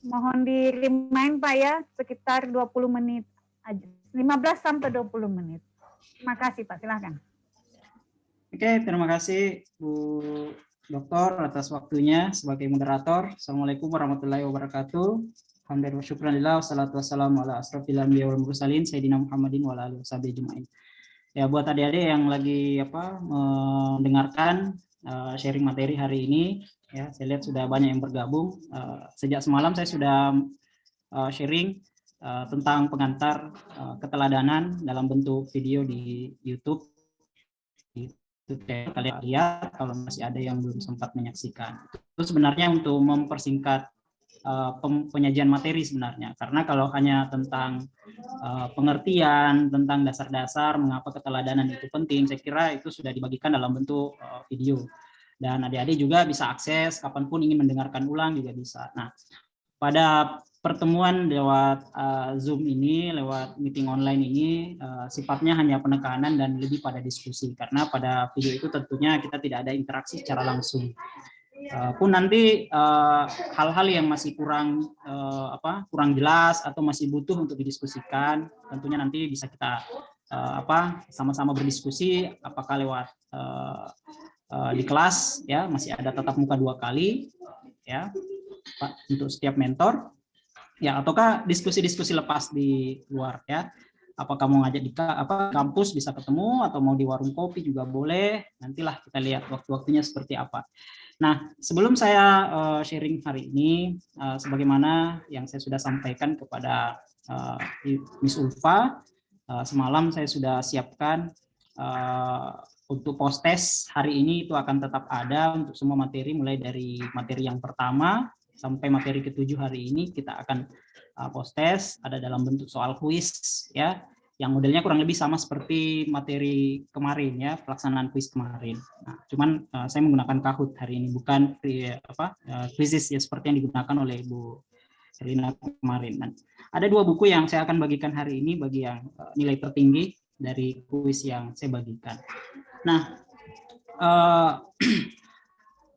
Mohon di-remind Pak ya, sekitar 20 menit aja. 15 sampai 20 menit. Terima kasih Pak, silahkan. Oke, terima kasih Bu Doktor atas waktunya sebagai moderator. Assalamualaikum warahmatullahi wabarakatuh. Alhamdulillah wa syukranillah wassalatu wassalamu ala asrofil anbiya wal mursalin sayyidina Muhammadin wa ala alihi washabihi ajmain. Ya, buat adik-adik yang lagi mendengarkan sharing materi hari ini, ya saya lihat sudah banyak yang bergabung. Sejak semalam saya sudah sharing tentang pengantar keteladanan dalam bentuk video di YouTube. Itu kalian lihat kalau masih ada yang belum sempat menyaksikan. Itu sebenarnya untuk mempersingkat penyajian materi sebenarnya, karena kalau hanya tentang pengertian tentang dasar-dasar mengapa keteladanan itu penting, saya kira itu sudah dibagikan dalam bentuk video, dan adik-adik juga bisa akses kapanpun ingin mendengarkan ulang juga bisa. Nah, pada pertemuan lewat Zoom ini, lewat meeting online ini, sifatnya hanya penekanan dan lebih pada diskusi, karena pada video itu tentunya kita tidak ada interaksi secara langsung. Pun nanti hal-hal yang masih kurang jelas atau masih butuh untuk didiskusikan, tentunya nanti bisa kita sama-sama berdiskusi, apakah lewat di kelas, ya masih ada tatap muka 2 kali, ya Pak, untuk setiap mentor, ya, ataukah diskusi-diskusi lepas di luar, ya. Apakah mau ngajak di kampus bisa ketemu, atau mau di warung kopi juga boleh, nantilah kita lihat waktu-waktunya seperti apa. Nah, sebelum saya sharing hari ini, sebagaimana yang saya sudah sampaikan kepada Miss Ulfa, semalam saya sudah siapkan untuk post test hari ini itu akan tetap ada untuk semua materi, mulai dari materi yang pertama sampai materi ke-7 hari ini kita akan post test, ada dalam bentuk soal kuis, ya, yang modelnya kurang lebih sama seperti materi kemarin, ya, pelaksanaan kuis kemarin. Nah, cuman saya menggunakan Kahoot hari ini, bukan quizzes ya seperti yang digunakan oleh Bu Herlina kemarin. Dan ada 2 buku yang saya akan bagikan hari ini bagi yang nilai tertinggi dari kuis yang saya bagikan. Nah,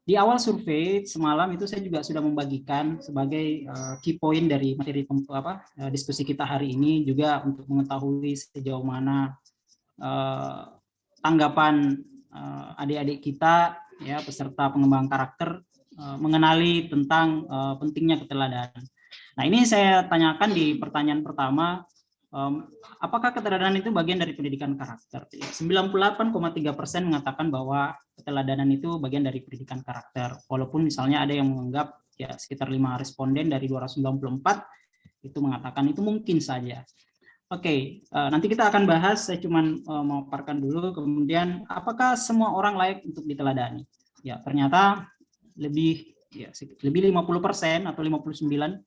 di awal survei semalam itu saya juga sudah membagikan sebagai key point dari materi diskusi kita hari ini, juga untuk mengetahui sejauh mana tanggapan adik-adik kita, ya, peserta pengembangan karakter mengenali tentang pentingnya keteladanan. Nah, ini saya tanyakan di pertanyaan pertama, apakah keteladanan itu bagian dari pendidikan karakter? 98,3% mengatakan bahwa keteladanan itu bagian dari pendidikan karakter. Walaupun misalnya ada yang menganggap, ya, sekitar 5 responden dari 294 itu mengatakan itu mungkin saja. Oke, nanti kita akan bahas, saya cuma memaparkan dulu, kemudian apakah semua orang layak untuk diteladani? Ya, ternyata lebih 50% atau 59,2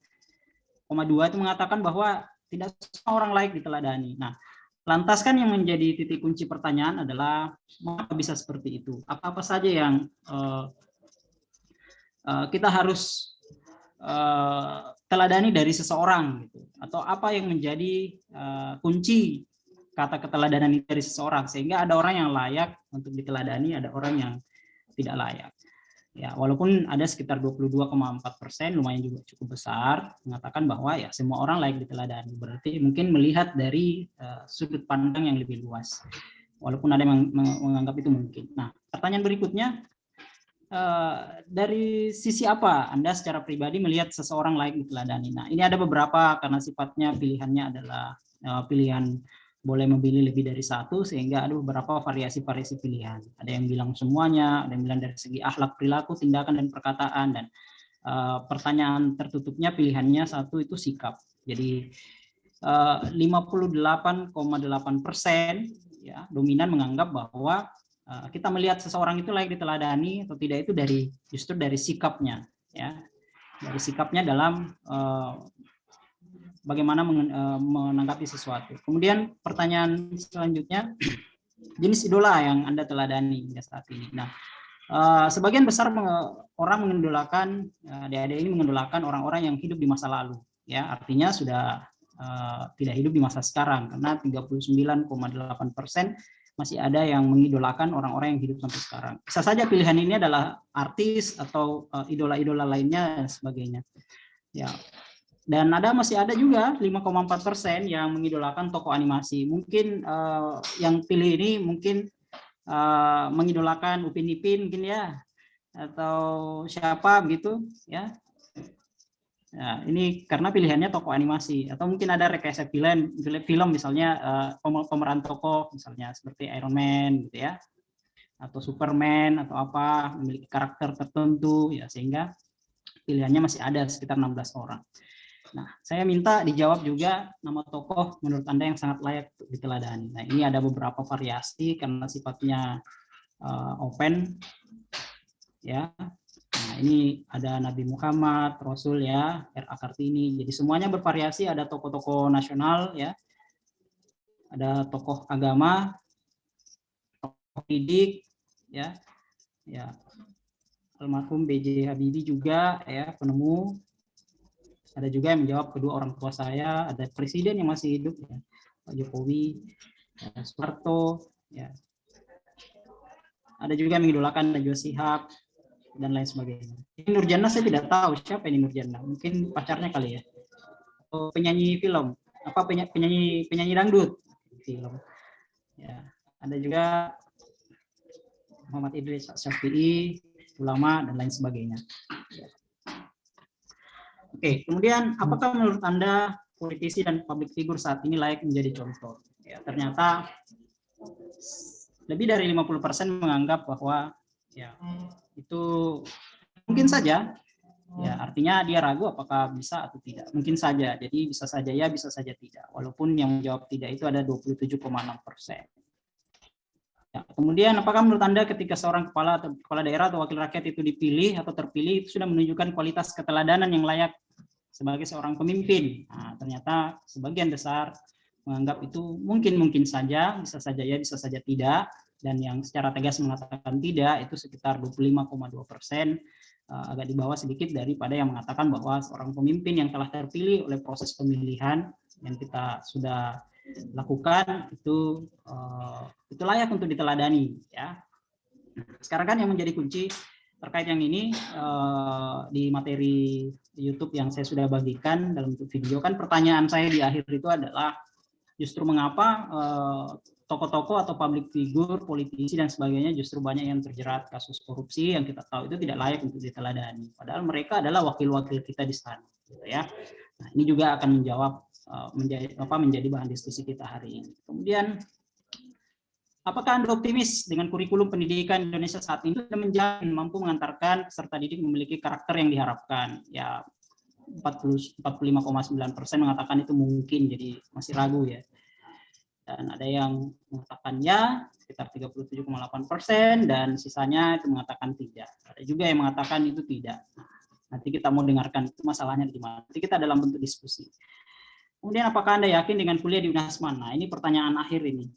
itu mengatakan bahwa tidak semua orang layak diteladani. Nah, lantas kan yang menjadi titik kunci pertanyaan adalah mengapa bisa seperti itu? Apa-apa saja yang kita harus teladani dari seseorang, gitu, atau apa yang menjadi kunci kata keteladanan itu dari seseorang, sehingga ada orang yang layak untuk diteladani, ada orang yang tidak layak. Ya, walaupun ada sekitar 22,4%, lumayan juga cukup besar, mengatakan bahwa ya semua orang layak diteladani. Berarti mungkin melihat dari sudut pandang yang lebih luas, walaupun ada yang menganggap itu mungkin. Nah, pertanyaan berikutnya, dari sisi apa Anda secara pribadi melihat seseorang layak diteladani? Nah, ini ada beberapa, karena sifatnya pilihannya adalah pilihan boleh memilih lebih dari satu, sehingga ada beberapa variasi-variasi pilihan. Ada yang bilang semuanya, ada yang bilang dari segi akhlak, perilaku, tindakan, dan perkataan, dan pertanyaan tertutupnya pilihannya satu itu sikap. Jadi 58,8% ya dominan menganggap bahwa kita melihat seseorang itu layak diteladani atau tidak itu justru dari sikapnya, ya, dari sikapnya dalam bagaimana menanggapi sesuatu. Kemudian pertanyaan selanjutnya, jenis idola yang Anda teladani hingga saat ini. Nah, sebagian besar orang mengidolakan, adik-adik ini mengidolakan orang-orang yang hidup di masa lalu, ya, artinya sudah tidak hidup di masa sekarang, karena 39,8% masih ada yang mengidolakan orang-orang yang hidup sampai sekarang. Bisa saja pilihan ini adalah artis atau idola-idola lainnya dan sebagainya. Ya. Dan masih ada juga 5,4% yang mengidolakan tokoh animasi. Mungkin yang pilih ini mungkin mengidolakan Upin Ipin mungkin ya, atau siapa begitu ya. Nah, ini karena pilihannya tokoh animasi, atau mungkin ada rekayasa film misalnya pemeran tokoh misalnya seperti Iron Man gitu ya, atau Superman atau apa, memiliki karakter tertentu ya, sehingga pilihannya masih ada sekitar 16 orang. Nah, saya minta dijawab juga nama tokoh menurut Anda yang sangat layak untuk diteladani. Nah, ini ada beberapa variasi karena sifatnya open ya. Nah, ini ada Nabi Muhammad, Rasul ya, R.A. Kartini. Jadi semuanya bervariasi, ada tokoh-tokoh nasional ya. Ada tokoh agama, tokoh politik ya. Ya. Almarhum B.J. Habibie juga ya, penemu. Ada juga yang menjawab kedua orang tua saya, ada presiden yang masih hidup ya, Pak Jokowi, ya, Soeharto ya. Ada juga yang mengidolakan Najwa Shihab dan lain sebagainya. Ini Nurjana saya tidak tahu siapa ini Nurjana, mungkin pacarnya kali ya, atau penyanyi film, apa penyanyi dangdut film. Ya, ada juga Muhammad Idris Syafi'i, ulama dan lain sebagainya. Oke, kemudian apakah menurut Anda politisi dan public figure saat ini layak menjadi contoh? Ya, ternyata lebih dari 50% menganggap bahwa ya itu mungkin saja, ya artinya dia ragu apakah bisa atau tidak. Mungkin saja, jadi bisa saja ya, bisa saja tidak. Walaupun yang menjawab tidak itu ada 27,6%. Ya, kemudian apakah menurut Anda ketika seorang kepala daerah atau wakil rakyat itu dipilih atau terpilih itu sudah menunjukkan kualitas keteladanan yang layak sebagai seorang pemimpin? Nah, ternyata sebagian besar menganggap itu mungkin saja, bisa saja ya, bisa saja tidak. Dan yang secara tegas mengatakan tidak itu sekitar 25,2%, agak di bawah sedikit daripada yang mengatakan bahwa seorang pemimpin yang telah terpilih oleh proses pemilihan yang kita sudah lakukan itu layak untuk diteladani ya. Sekarang kan yang menjadi kunci terkait yang ini di materi YouTube yang saya sudah bagikan dalam video, kan pertanyaan saya di akhir itu adalah justru mengapa tokoh-tokoh atau public figure, politisi dan sebagainya justru banyak yang terjerat kasus korupsi yang kita tahu itu tidak layak untuk diteladani. Padahal mereka adalah wakil-wakil kita di sana, gitu ya. Nah, ini juga akan menjadi bahan diskusi kita hari ini. Kemudian, apakah Anda optimis dengan kurikulum pendidikan Indonesia saat ini sudah menjamin mampu mengantarkan peserta didik memiliki karakter yang diharapkan? Ya, 45,9% mengatakan itu mungkin, jadi masih ragu ya. Dan ada yang mengatakan ya, sekitar 37,8%, dan sisanya itu mengatakan tidak. Ada juga yang mengatakan itu tidak. Nanti kita mau dengarkan itu masalahnya di mana. Nanti kita dalam bentuk diskusi. Kemudian apakah Anda yakin dengan kuliah di UNASMAN? Nah, ini pertanyaan akhir ini.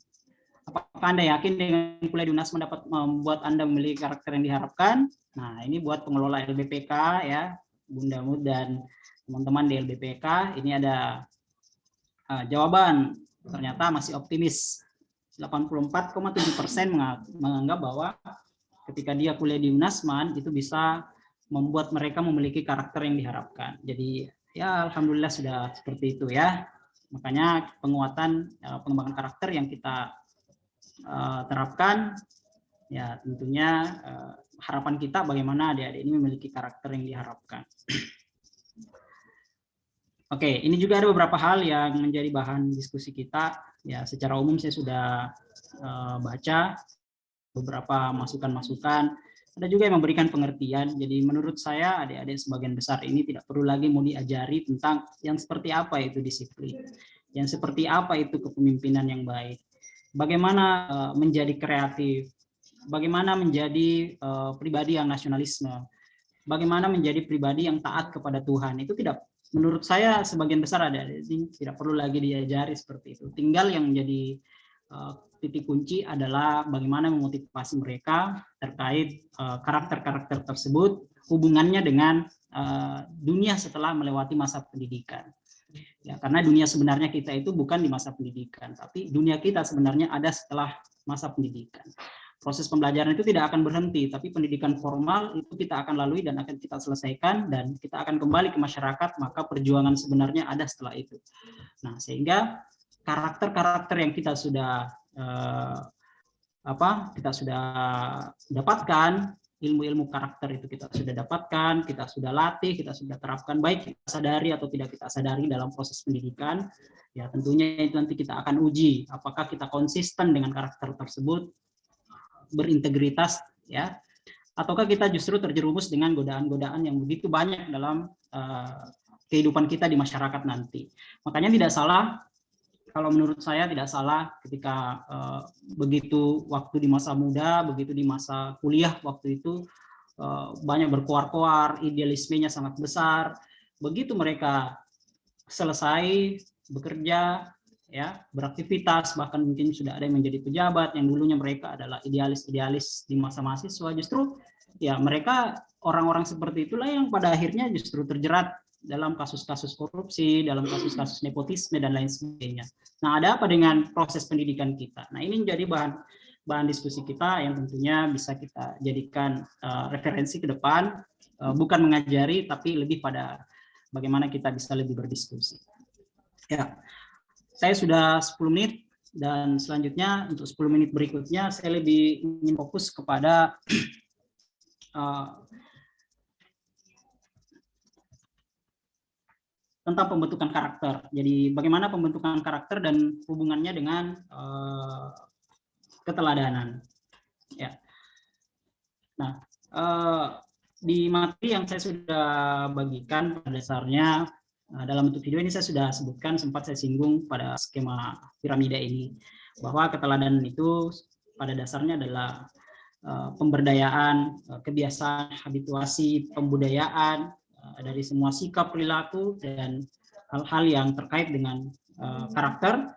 Apakah Anda yakin dengan kuliah di UNASMAN dapat membuat Anda memiliki karakter yang diharapkan? Nah, ini buat pengelola LBPK ya, Bunda Mud dan teman-teman di LBPK. Ini ada jawaban. Ternyata masih optimis. 84,7% menganggap bahwa ketika dia kuliah di UNASMAN itu bisa membuat mereka memiliki karakter yang diharapkan. Jadi ya alhamdulillah sudah seperti itu ya. Makanya pengembangan karakter yang kita terapkan ya tentunya harapan kita bagaimana adik-adik ini memiliki karakter yang diharapkan. Oke, ini juga ada beberapa hal yang menjadi bahan diskusi kita. Ya, secara umum saya sudah baca beberapa masukan-masukan. Ada juga yang memberikan pengertian. Jadi menurut saya adik-adik sebagian besar ini tidak perlu lagi mau diajari tentang yang seperti apa itu disiplin, yang seperti apa itu kepemimpinan yang baik, bagaimana menjadi kreatif, bagaimana menjadi pribadi yang nasionalisme, bagaimana menjadi pribadi yang taat kepada Tuhan. Itu tidak, menurut saya sebagian besar ada tidak perlu lagi diajari seperti itu. Tinggal yang menjadi titik kunci adalah bagaimana memotivasi mereka terkait karakter-karakter tersebut, hubungannya dengan dunia setelah melewati masa pendidikan. Ya, karena dunia sebenarnya kita itu bukan di masa pendidikan, tapi dunia kita sebenarnya ada setelah masa pendidikan. Proses pembelajaran itu tidak akan berhenti, tapi pendidikan formal itu kita akan lalui dan akan kita selesaikan, dan kita akan kembali ke masyarakat, maka perjuangan sebenarnya ada setelah itu. Nah, sehingga karakter-karakter yang kita sudah dapatkan, ilmu-ilmu karakter itu kita sudah dapatkan, kita sudah latih, kita sudah terapkan, baik kita sadari atau tidak kita sadari dalam proses pendidikan, ya tentunya itu nanti kita akan uji apakah kita konsisten dengan karakter tersebut, berintegritas, ya, ataukah kita justru terjerumus dengan godaan-godaan yang begitu banyak dalam kehidupan kita di masyarakat nanti. Makanya tidak salah, kalau menurut saya tidak salah ketika begitu waktu di masa muda, begitu di masa kuliah waktu itu banyak berkoar-koar, idealismenya sangat besar. Begitu mereka selesai bekerja, ya, beraktivitas, bahkan mungkin sudah ada yang menjadi pejabat, yang dulunya mereka adalah idealis-idealis di masa mahasiswa, justru ya mereka orang-orang seperti itulah yang pada akhirnya justru terjerat dalam kasus-kasus korupsi, dalam kasus-kasus nepotisme dan lain sebagainya. Nah, ada apa dengan proses pendidikan kita? Nah, ini menjadi bahan diskusi kita yang tentunya bisa kita jadikan referensi ke depan, bukan mengajari tapi lebih pada bagaimana kita bisa lebih berdiskusi. Ya, saya sudah 10 menit, dan selanjutnya untuk 10 menit berikutnya saya lebih ingin fokus kepada tentang pembentukan karakter. Jadi bagaimana pembentukan karakter dan hubungannya dengan keteladanan. Ya. Nah, di materi yang saya sudah bagikan pada dasarnya dalam bentuk video ini saya sudah sebutkan, sempat saya singgung pada skema piramida ini, bahwa keteladanan itu pada dasarnya adalah pemberdayaan, kebiasaan, habituasi, pembudayaan dari semua sikap, perilaku, dan hal-hal yang terkait dengan karakter,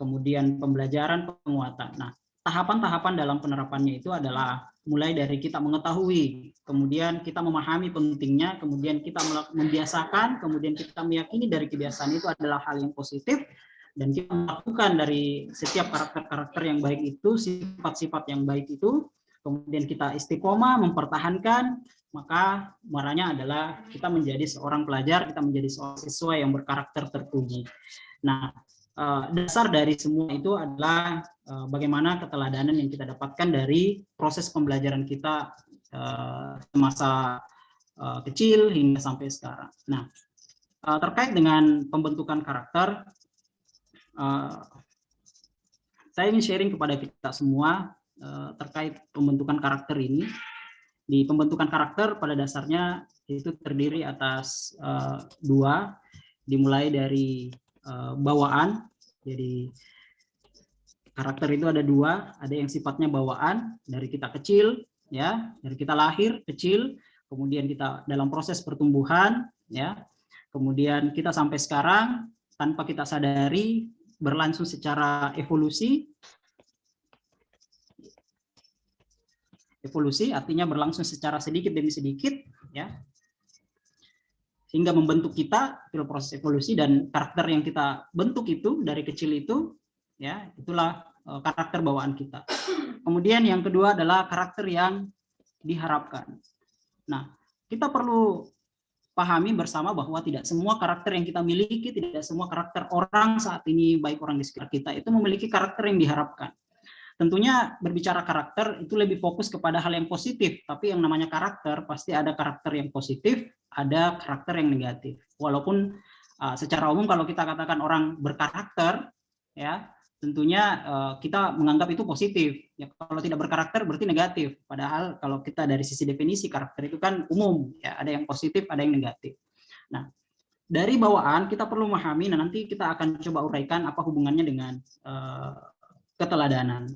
kemudian pembelajaran, penguatan. Nah, tahapan-tahapan dalam penerapannya itu adalah mulai dari kita mengetahui, kemudian kita memahami pentingnya, kemudian kita membiasakan, kemudian kita meyakini dari kebiasaan itu adalah hal yang positif, dan kita melakukan dari setiap karakter-karakter yang baik itu, sifat-sifat yang baik itu, kemudian kita istiqomah, mempertahankan, maka muaranya adalah kita menjadi seorang pelajar, kita menjadi seorang siswa yang berkarakter terpuji. Nah, dasar dari semua itu adalah bagaimana keteladanan yang kita dapatkan dari proses pembelajaran kita semasa kecil hingga sampai sekarang. Nah, terkait dengan pembentukan karakter, saya ingin sharing kepada kita semua terkait pembentukan karakter ini. Di pembentukan karakter pada dasarnya itu terdiri atas dua, dimulai dari bawaan. Jadi karakter itu ada dua, ada yang sifatnya bawaan dari kita kecil, ya, dari kita lahir kecil, kemudian kita dalam proses pertumbuhan, ya, kemudian kita sampai sekarang tanpa kita sadari berlangsung secara evolusi. Evolusi artinya berlangsung secara sedikit demi sedikit, ya, sehingga membentuk kita, itu proses evolusi, dan karakter yang kita bentuk itu dari kecil itu, ya, itulah karakter bawaan kita. Kemudian yang kedua adalah karakter yang diharapkan. Nah, kita perlu pahami bersama bahwa tidak semua karakter yang kita miliki, tidak semua karakter orang saat ini, baik orang di sekitar kita, itu memiliki karakter yang diharapkan. Tentunya berbicara karakter itu lebih fokus kepada hal yang positif, tapi yang namanya karakter pasti ada karakter yang positif, ada karakter yang negatif. Walaupun secara umum kalau kita katakan orang berkarakter, ya tentunya kita menganggap itu positif. Ya, kalau tidak berkarakter berarti negatif. Padahal kalau kita dari sisi definisi karakter itu kan umum, ya ada yang positif, ada yang negatif. Nah, dari bawaan kita perlu memahami, nah nanti kita akan coba uraikan apa hubungannya dengan keteladanan.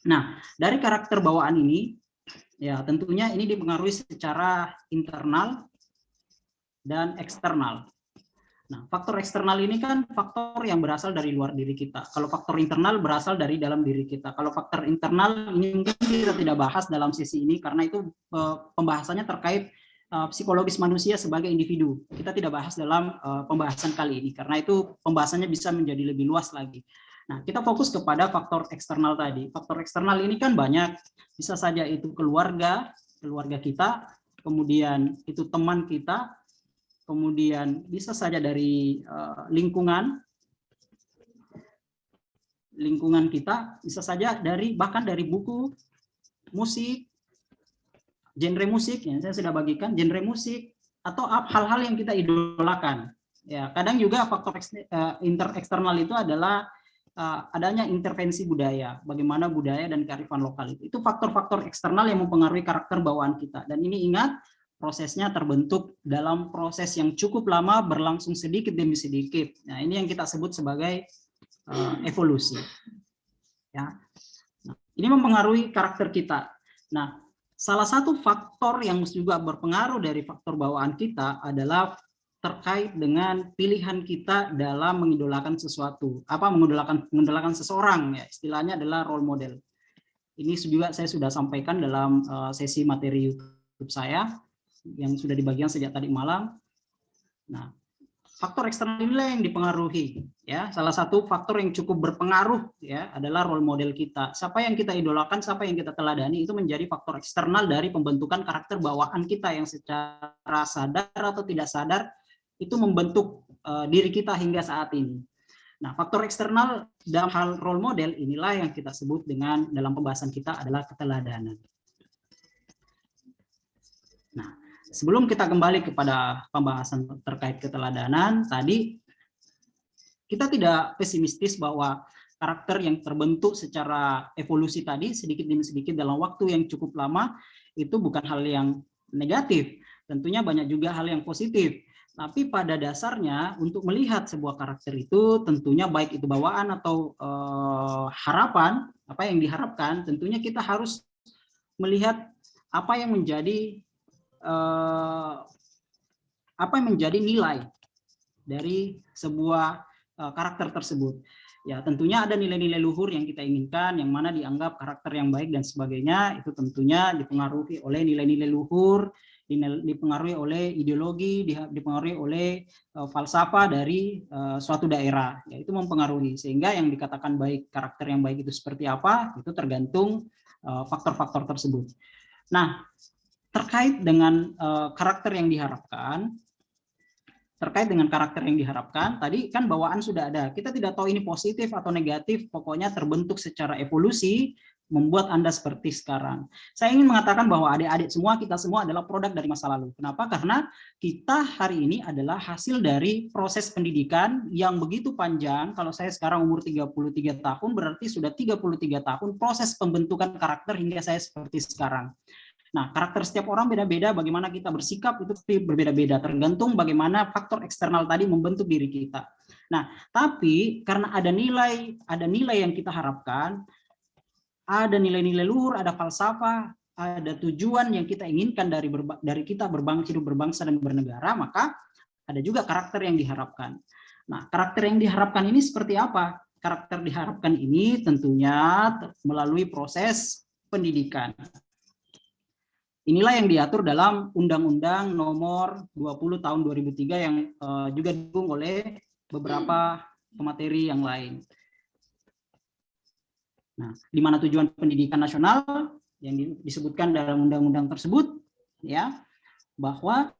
Nah, dari karakter bawaan ini, ya tentunya ini dipengaruhi secara internal dan eksternal. Nah, faktor eksternal ini kan faktor yang berasal dari luar diri kita. Kalau faktor internal berasal dari dalam diri kita. Kalau faktor internal ini mungkin kita tidak bahas dalam sesi ini karena itu pembahasannya terkait psikologis manusia sebagai individu. Kita tidak bahas dalam pembahasan kali ini karena itu pembahasannya bisa menjadi lebih luas lagi. Nah, kita fokus kepada faktor eksternal tadi. Faktor eksternal ini kan banyak, bisa saja itu keluarga kita, kemudian itu teman kita, kemudian bisa saja dari lingkungan kita, bisa saja bahkan dari buku, musik, genre musik yang saya sudah bagikan, genre musik atau hal-hal yang kita idolakan. Ya, kadang juga faktor eksternal itu adalah adanya intervensi budaya, bagaimana budaya dan kearifan lokal itu faktor-faktor eksternal yang mempengaruhi karakter bawaan kita. Dan ini ingat, prosesnya terbentuk dalam proses yang cukup lama, berlangsung sedikit demi sedikit. Nah, ini yang kita sebut sebagai evolusi. Ya, nah, ini mempengaruhi karakter kita. Nah, salah satu faktor yang juga berpengaruh dari faktor bawaan kita adalah terkait dengan pilihan kita dalam mengidolakan sesuatu, mengidolakan seseorang, ya, istilahnya adalah role model. Ini juga saya sudah sampaikan dalam sesi materi YouTube saya yang sudah dibagikan sejak tadi malam. Nah, faktor eksternal inilah yang dipengaruhi, ya. Salah satu faktor yang cukup berpengaruh, ya, adalah role model kita. Siapa yang kita idolakan, siapa yang kita teladani, itu menjadi faktor eksternal dari pembentukan karakter bawaan kita yang secara sadar atau tidak sadar itu membentuk diri kita hingga saat ini. Nah, faktor eksternal dalam hal role model inilah yang kita sebut dengan dalam pembahasan kita adalah keteladanan. Nah, sebelum kita kembali kepada pembahasan terkait keteladanan, tadi kita tidak pesimistis bahwa karakter yang terbentuk secara evolusi tadi sedikit demi sedikit dalam waktu yang cukup lama itu bukan hal yang negatif. Tentunya banyak juga hal yang positif. Tapi pada dasarnya untuk melihat sebuah karakter itu tentunya baik itu bawaan atau harapan, apa yang diharapkan, tentunya kita harus melihat apa yang menjadi nilai dari sebuah karakter tersebut. Ya, tentunya ada nilai-nilai luhur yang kita inginkan, yang mana dianggap karakter yang baik dan sebagainya, itu tentunya dipengaruhi oleh nilai-nilai luhur, dipengaruhi oleh ideologi, dipengaruhi oleh falsafah dari suatu daerah, yaitu mempengaruhi, sehingga yang dikatakan baik, karakter yang baik itu seperti apa, itu tergantung faktor-faktor tersebut. Nah, terkait dengan karakter yang diharapkan, tadi kan bawaan sudah ada. Kita tidak tahu ini positif atau negatif, pokoknya terbentuk secara evolusi, membuat Anda seperti sekarang. Saya ingin mengatakan bahwa adik-adik semua, kita semua adalah produk dari masa lalu. Kenapa? Karena kita hari ini adalah hasil dari proses pendidikan yang begitu panjang. Kalau saya sekarang umur 33 tahun, berarti sudah 33 tahun proses pembentukan karakter hingga saya seperti sekarang. Nah, karakter setiap orang beda-beda, bagaimana kita bersikap itu berbeda-beda, tergantung bagaimana faktor eksternal tadi membentuk diri kita. Nah, tapi karena ada nilai yang kita harapkan, ada nilai-nilai luhur, ada falsafah, ada tujuan yang kita inginkan dari kita hidup berbangsa dan bernegara, maka ada juga karakter yang diharapkan. Nah, karakter yang diharapkan ini seperti apa? Karakter diharapkan ini tentunya melalui proses pendidikan. Inilah yang diatur dalam Undang-Undang Nomor 20 Tahun 2003 yang juga didukung oleh beberapa pemateri yang lain. Nah, di mana tujuan pendidikan nasional yang disebutkan dalam undang-undang tersebut, ya, bahwa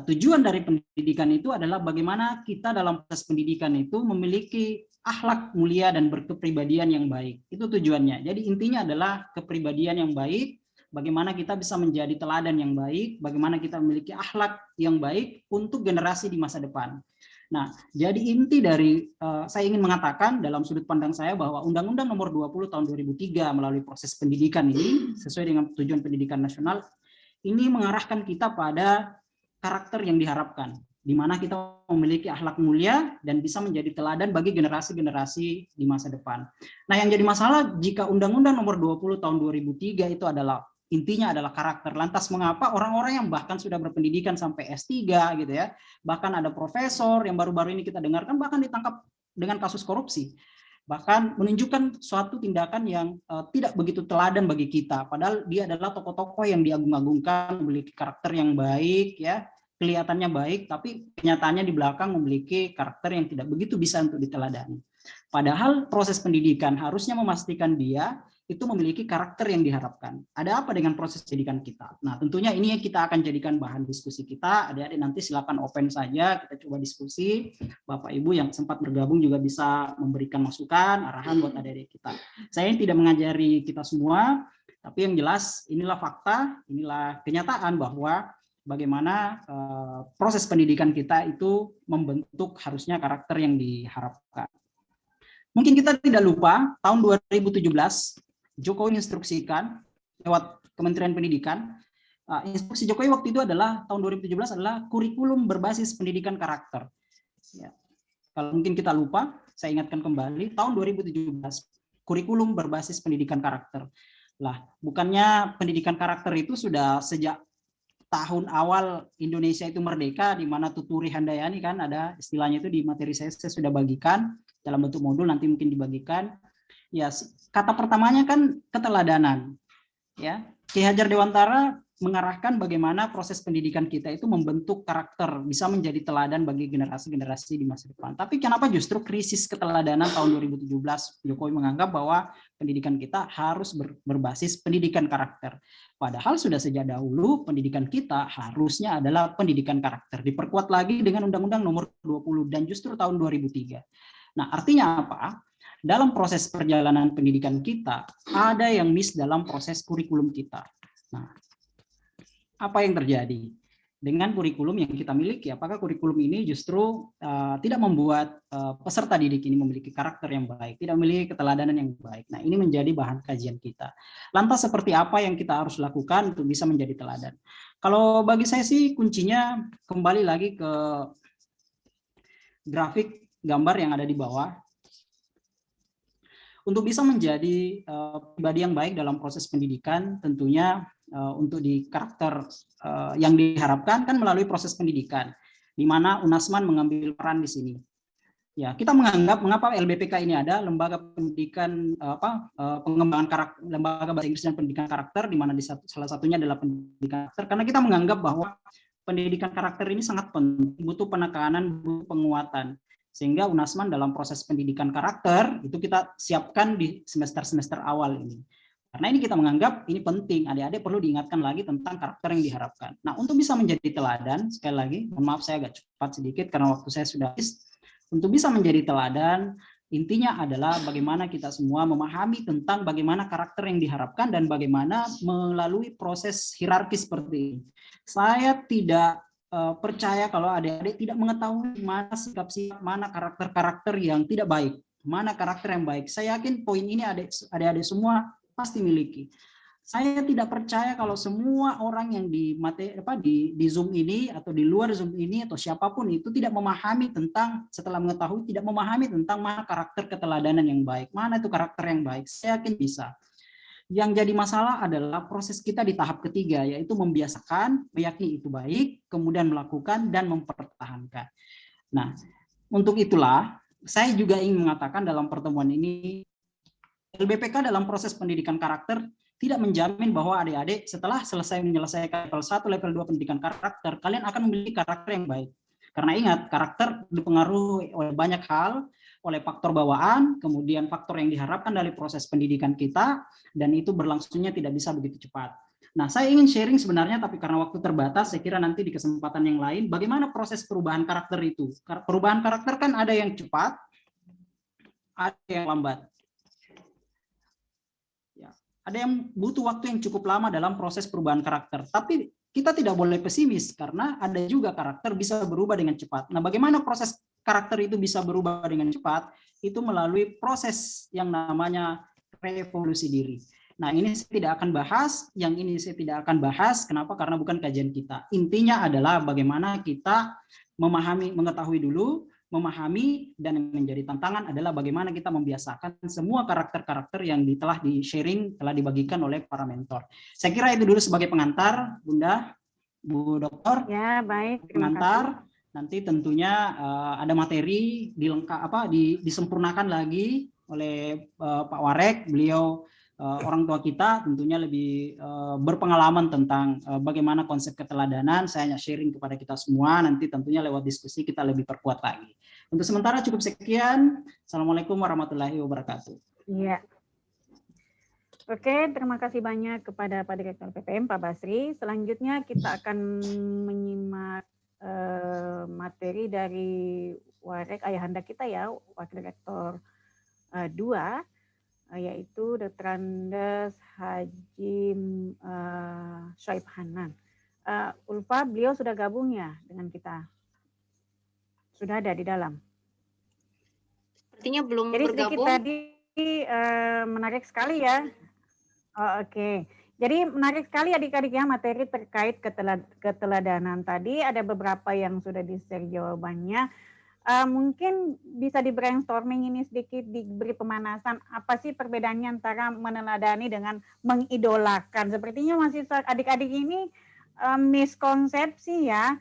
tujuan dari pendidikan itu adalah bagaimana kita dalam proses pendidikan itu memiliki akhlak mulia dan berkepribadian yang baik. Itu tujuannya. Jadi intinya adalah kepribadian yang baik, bagaimana kita bisa menjadi teladan yang baik, bagaimana kita memiliki akhlak yang baik untuk generasi di masa depan. Nah, jadi inti dari saya ingin mengatakan dalam sudut pandang saya bahwa Undang-Undang Nomor 20 Tahun 2003 melalui proses pendidikan ini sesuai dengan tujuan pendidikan nasional ini mengarahkan kita pada karakter yang diharapkan, di mana kita memiliki akhlak mulia dan bisa menjadi teladan bagi generasi-generasi di masa depan. Nah, yang jadi masalah jika Undang-Undang Nomor 20 Tahun 2003 itu adalah intinya adalah karakter. Lantas mengapa orang-orang yang bahkan sudah berpendidikan sampai S3 gitu ya, bahkan ada profesor yang baru-baru ini kita dengarkan bahkan ditangkap dengan kasus korupsi, bahkan menunjukkan suatu tindakan yang tidak begitu teladan bagi kita, padahal dia adalah tokoh-tokoh yang diagung-agungkan, memiliki karakter yang baik ya, kelihatannya baik, tapi kenyataannya di belakang memiliki karakter yang tidak begitu bisa untuk diteladani. Padahal proses pendidikan harusnya memastikan dia itu memiliki karakter yang diharapkan. Ada apa dengan proses pendidikan kita? Nah, tentunya ini yang kita akan jadikan bahan diskusi kita. Adik-adik nanti silakan open saja, kita coba diskusi. Bapak Ibu yang sempat bergabung juga bisa memberikan masukan, arahan buat adik-adik kita. Saya tidak mengajari kita semua, tapi yang jelas inilah fakta, inilah kenyataan bahwa bagaimana proses pendidikan kita itu membentuk harusnya karakter yang diharapkan. Mungkin kita tidak lupa, tahun 2017, Jokowi instruksikan lewat Kementerian Pendidikan, instruksi Jokowi waktu itu adalah, tahun 2017 adalah kurikulum berbasis pendidikan karakter. Ya. Kalau mungkin kita lupa, saya ingatkan kembali, tahun 2017, kurikulum berbasis pendidikan karakter. Lah, bukannya pendidikan karakter itu sudah sejak tahun awal Indonesia itu merdeka, di mana Tuturi Handayani kan ada istilahnya itu di materi saya sudah bagikan dalam bentuk modul, nanti mungkin dibagikan. Ya, kata pertamanya kan keteladanan. Ya, Ki Hajar Dewantara mengarahkan bagaimana proses pendidikan kita itu membentuk karakter, bisa menjadi teladan bagi generasi-generasi di masa depan. Tapi kenapa justru krisis keteladanan tahun 2017 Jokowi menganggap bahwa pendidikan kita harus berbasis pendidikan karakter. Padahal sudah sejak dahulu pendidikan kita harusnya adalah pendidikan karakter. Diperkuat lagi dengan Undang-Undang Nomor 20 dan justru tahun 2003. Nah, artinya apa? Dalam proses perjalanan pendidikan kita, ada yang miss dalam proses kurikulum kita. Nah, apa yang terjadi dengan kurikulum yang kita miliki? Apakah kurikulum ini justru tidak membuat peserta didik ini memiliki karakter yang baik, tidak memiliki keteladanan yang baik? Nah, ini menjadi bahan kajian kita. Lantas seperti apa yang kita harus lakukan untuk bisa menjadi teladan? Kalau bagi saya sih kuncinya kembali lagi ke grafik gambar yang ada di bawah. Untuk bisa menjadi pribadi yang baik dalam proses pendidikan, tentunya untuk di karakter yang diharapkan kan melalui proses pendidikan, di mana UNASMAN mengambil peran di sini. Ya, kita menganggap mengapa LBPK ini ada, lembaga pendidikan pengembangan karakter, lembaga bahasa Inggris dan pendidikan karakter, di mana salah satunya adalah pendidikan karakter, karena kita menganggap bahwa pendidikan karakter ini sangat penting, butuh penekanan, butuh penguatan. Sehingga UNASMAN dalam proses pendidikan karakter itu kita siapkan di semester-semester awal ini. Karena ini kita menganggap ini penting, adik-adik perlu diingatkan lagi tentang karakter yang diharapkan. Nah, untuk bisa menjadi teladan, sekali lagi, mohon maaf saya agak cepat sedikit karena waktu saya sudah habis. Untuk bisa menjadi teladan, intinya adalah bagaimana kita semua memahami tentang bagaimana karakter yang diharapkan dan bagaimana melalui proses hierarkis seperti ini. Saya tidak percaya kalau adik-adik tidak mengetahui mana sikap-sikap, mana karakter-karakter yang tidak baik, mana karakter yang baik. Saya yakin poin ini adik-adik semua pasti miliki. Saya tidak percaya kalau semua orang yang di Zoom ini atau di luar Zoom ini atau siapapun itu tidak memahami tentang, setelah mengetahui tidak memahami tentang mana karakter keteladanan yang baik, mana itu karakter yang baik. Saya yakin bisa. Yang jadi masalah adalah proses kita di tahap ketiga, yaitu membiasakan, meyakini itu baik, kemudian melakukan dan mempertahankan. Nah, untuk itulah saya juga ingin mengatakan dalam pertemuan ini, LBPK dalam proses pendidikan karakter tidak menjamin bahwa adik-adik setelah selesai menyelesaikan level 1, level 2 pendidikan karakter, kalian akan memiliki karakter yang baik. Karena ingat, karakter dipengaruhi oleh banyak hal, oleh faktor bawaan, kemudian faktor yang diharapkan dari proses pendidikan kita, dan itu berlangsungnya tidak bisa begitu cepat. Nah, saya ingin sharing sebenarnya, tapi karena waktu terbatas, saya kira nanti di kesempatan yang lain, bagaimana proses perubahan karakter itu. Perubahan karakter kan ada yang cepat, ada yang lambat. Ya, ada yang butuh waktu yang cukup lama dalam proses perubahan karakter, tapi kita tidak boleh pesimis, karena ada juga karakter bisa berubah dengan cepat. Nah, bagaimana proses karakter itu bisa berubah dengan cepat? Itu melalui proses yang namanya revolusi diri. Nah, ini saya tidak akan bahas, yang ini saya tidak akan bahas. Kenapa? Karena bukan kajian kita. Intinya adalah bagaimana kita memahami, mengetahui dulu, memahami, dan yang menjadi tantangan adalah bagaimana kita membiasakan semua karakter-karakter yang telah di-sharing, telah dibagikan oleh para mentor. Saya kira itu dulu sebagai pengantar, Bunda, Bu Dokter. Ya, baik. Pengantar. Nanti tentunya ada materi disempurnakan lagi oleh Pak Warek. Beliau orang tua kita tentunya lebih berpengalaman tentang bagaimana konsep keteladanan. Saya hanya sharing kepada kita semua, nanti tentunya lewat diskusi kita lebih perkuat lagi. Untuk sementara cukup sekian. Assalamualaikum warahmatullahi wabarakatuh. Iya. Oke, terima kasih banyak kepada Pak Direktur PPM, Pak Basri. Selanjutnya kita akan menyimak materi dari Warek ayahanda kita ya, Wakil Rektor 2, yaitu Dr. Andes Haji Shoaib Hanan. Ulfa, beliau sudah gabung ya dengan kita? Sudah ada di dalam? Sepertinya belum Jadi bergabung. sedikit tadi menarik sekali ya. Oh, oke. Jadi menarik sekali adik-adik ya materi terkait keteladanan tadi. Ada beberapa yang sudah di-share jawabannya. Mungkin bisa di brainstorming ini sedikit, diberi pemanasan. Apa sih perbedaannya antara meneladani dengan mengidolakan? Sepertinya masih adik-adik ini miskonsepsi ya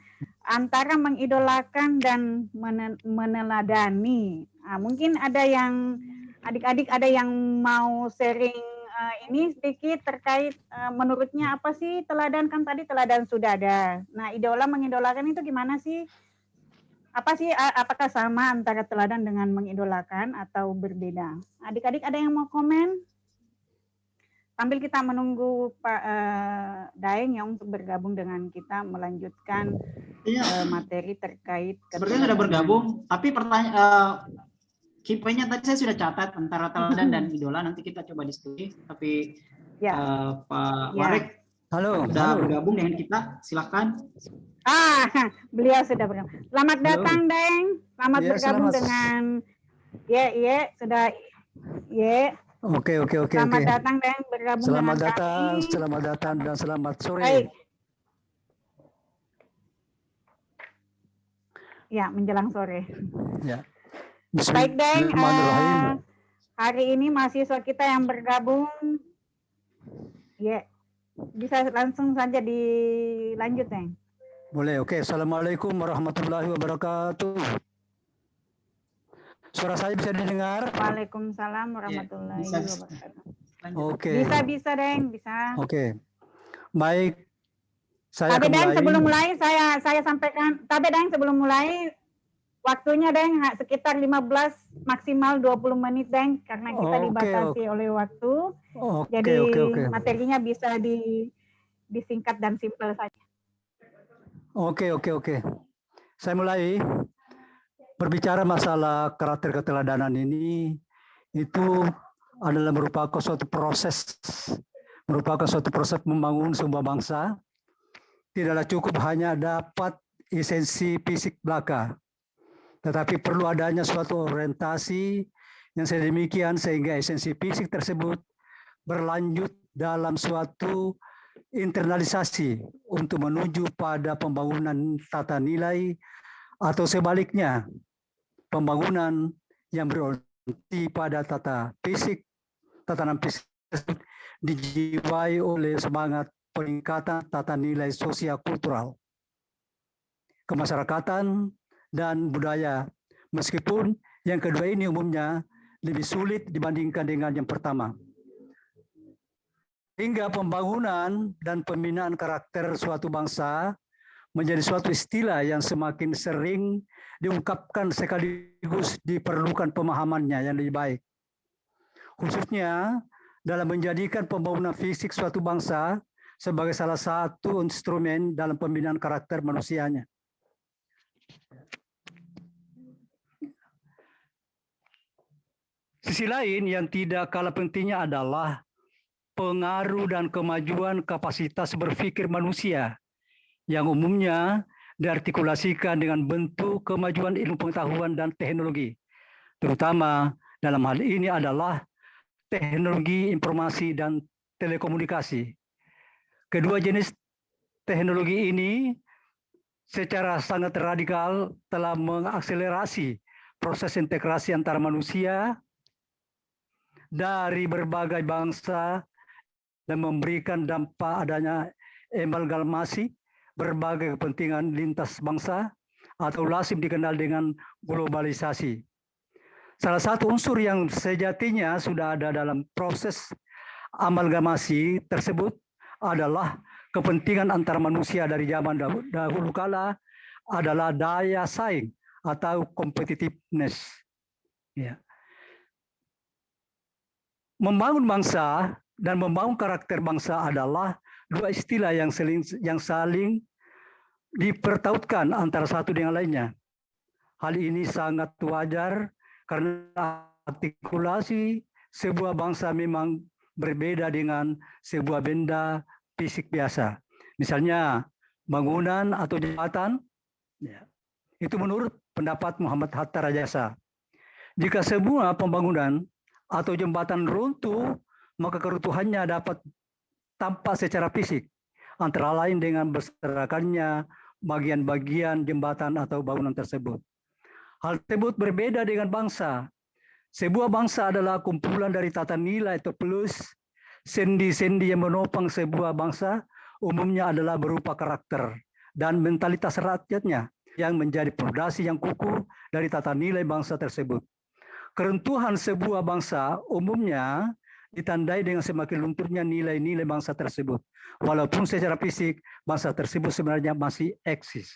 antara mengidolakan dan meneladani. Mungkin ada yang adik-adik ada yang mau sharing ini sedikit terkait menurutnya apa sih teladan, kan tadi teladan sudah ada. Nah, idola mengidolakan itu gimana sih? Apa sih, apakah sama antara teladan dengan mengidolakan atau berbeda? Adik-adik ada yang mau komen? Sambil kita menunggu Pak Daeng ya untuk bergabung dengan kita melanjutkan materi terkait. Sepertinya sudah bergabung, tapi pertanyaan key point-nya tadi saya sudah catat antara teladan dan idola, nanti kita coba diskusi. Tapi ya. Pak Warek sudah bergabung dengan kita, silakan. Beliau sudah bergabung. Selamat datang, Daeng. Selamat bergabung dengan sudah Oke. Selamat datang, Daeng, bergabung dengan kami. Selamat datang dan selamat sore. Baik. Ya, menjelang sore. Ya. Baik, Daeng. Hari ini mahasiswa kita yang bergabung, bisa langsung saja dilanjut, Daeng. Boleh, oke. Assalamualaikum warahmatullahi wabarakatuh. Suara saya bisa didengar? Waalaikumsalam warahmatullahi wabarakatuh. Oke. Bisa, Daeng, bisa. Oke. Baik. Saya Tapi Daeng, mulai. sebelum mulai saya sampaikan, Daeng, sebelum mulai waktunya, Daeng, sekitar 15 maksimal 20 menit, Daeng, karena kita dibatasi oleh waktu. Jadi materinya bisa disingkat dan simpel saja. Oke. Saya mulai. Berbicara masalah karakter keteladanan ini, itu adalah merupakan suatu proses membangun sebuah bangsa. Tidaklah cukup hanya dapat esensi fisik belaka, tetapi perlu adanya suatu orientasi yang sedemikian sehingga esensi fisik tersebut berlanjut dalam suatu internalisasi untuk menuju pada pembangunan tata nilai atau sebaliknya, pembangunan yang berorientasi pada tatanan fisik dijiwai oleh semangat peningkatan tata nilai sosial kultural, kemasyarakatan, dan budaya. Meskipun yang kedua ini umumnya lebih sulit dibandingkan dengan yang pertama. Hingga pembangunan dan pembinaan karakter suatu bangsa menjadi suatu istilah yang semakin sering diungkapkan sekaligus diperlukan pemahamannya yang lebih baik. Khususnya dalam menjadikan pembangunan fisik suatu bangsa sebagai salah satu instrumen dalam pembinaan karakter manusianya. Sisi lain yang tidak kalah pentingnya adalah pengaruh dan kemajuan kapasitas berpikir manusia yang umumnya diartikulasikan dengan bentuk kemajuan ilmu pengetahuan dan teknologi. Terutama dalam hal ini adalah teknologi informasi dan telekomunikasi. Kedua jenis teknologi ini secara sangat radikal telah mengakselerasi proses integrasi antara manusia dari berbagai bangsa dan memberikan dampak adanya amalgamasi berbagai kepentingan lintas bangsa atau lazim dikenal dengan globalisasi. Salah satu unsur yang sejatinya sudah ada dalam proses Amalgamasi tersebut adalah kepentingan antara manusia dari zaman dahulu kala adalah daya saing atau competitiveness. Ya. Membangun bangsa dan membangun karakter bangsa adalah dua istilah yang saling dipertautkan antara satu dengan lainnya. Hal ini sangat wajar karena artikulasi sebuah bangsa memang berbeda dengan sebuah benda fisik biasa. Misalnya bangunan atau jembatan, ya, itu menurut pendapat Muhammad Hatta Rajasa. Jika sebuah pembangunan atau jembatan runtuh, maka keruntuhannya dapat tampak secara fisik, antara lain dengan berserakannya bagian-bagian jembatan atau bangunan tersebut. Hal tersebut berbeda dengan bangsa. Sebuah bangsa adalah kumpulan dari tata nilai atau plus sendi-sendi yang menopang sebuah bangsa, umumnya adalah berupa karakter dan mentalitas rakyatnya yang menjadi fondasi yang kukuh dari tata nilai bangsa tersebut. Keruntuhan sebuah bangsa umumnya ditandai dengan semakin lunturnya nilai-nilai bangsa tersebut, walaupun secara fisik bangsa tersebut sebenarnya masih eksis.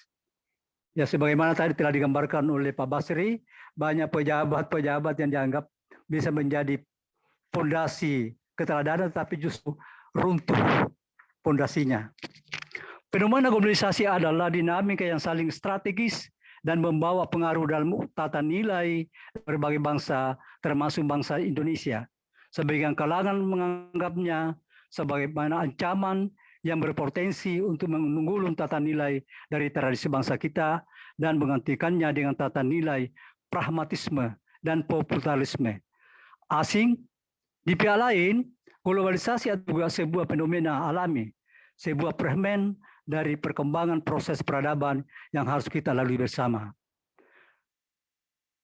Ya, sebagaimana tadi telah digambarkan oleh Pak Basri, banyak pejabat-pejabat yang dianggap bisa menjadi fondasi keteladanan, tapi justru runtuh fondasinya. Fenomena globalisasi adalah dinamika yang saling strategis dan membawa pengaruh dalam tata nilai berbagai bangsa, termasuk bangsa Indonesia. Sebagian kalangan menganggapnya sebagai ancaman yang berpotensi untuk menggulung tata nilai dari tradisi bangsa kita dan menggantikannya dengan tata nilai pragmatisme dan populisme asing. Di pihak lain, globalisasi adalah sebuah fenomena alami, sebuah fragmen dari perkembangan proses peradaban yang harus kita lalui bersama.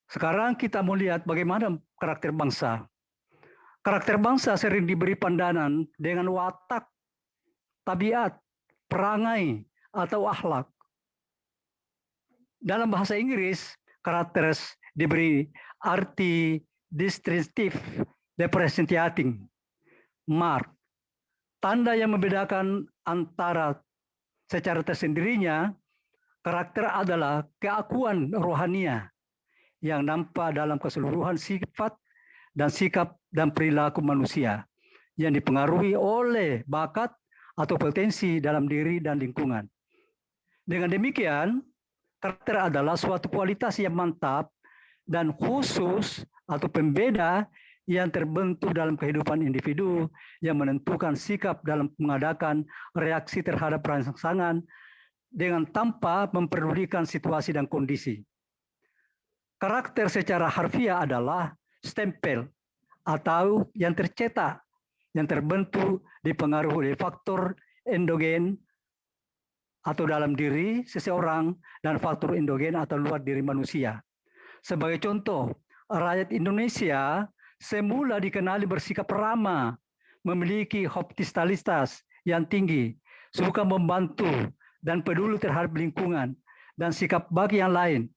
Sekarang kita mau lihat bagaimana karakter bangsa. Karakter bangsa sering diberi pandangan dengan watak, tabiat, perangai, atau akhlak. Dalam bahasa Inggris, karakter diberi arti distinctive, representing, mark, tanda yang membedakan antara secara tersendirinya. Karakter adalah keakuan rohania yang nampak dalam keseluruhan sifat dan sikap dan perilaku manusia yang dipengaruhi oleh bakat atau potensi dalam diri dan lingkungan. Dengan demikian, karakter adalah suatu kualitas yang mantap dan khusus atau pembeda yang terbentuk dalam kehidupan individu yang menentukan sikap dalam mengadakan reaksi terhadap rangsangan dengan tanpa memperdulikan situasi dan kondisi. Karakter secara harfiah adalah stempel atau yang tercetak, yang terbentuk dipengaruhi oleh faktor endogen atau dalam diri seseorang dan faktor endogen atau luar diri manusia. Sebagai contoh, rakyat Indonesia semula dikenali bersikap ramah, memiliki hospitalitas yang tinggi, suka membantu dan peduli terhadap lingkungan dan sikap bagi yang lain.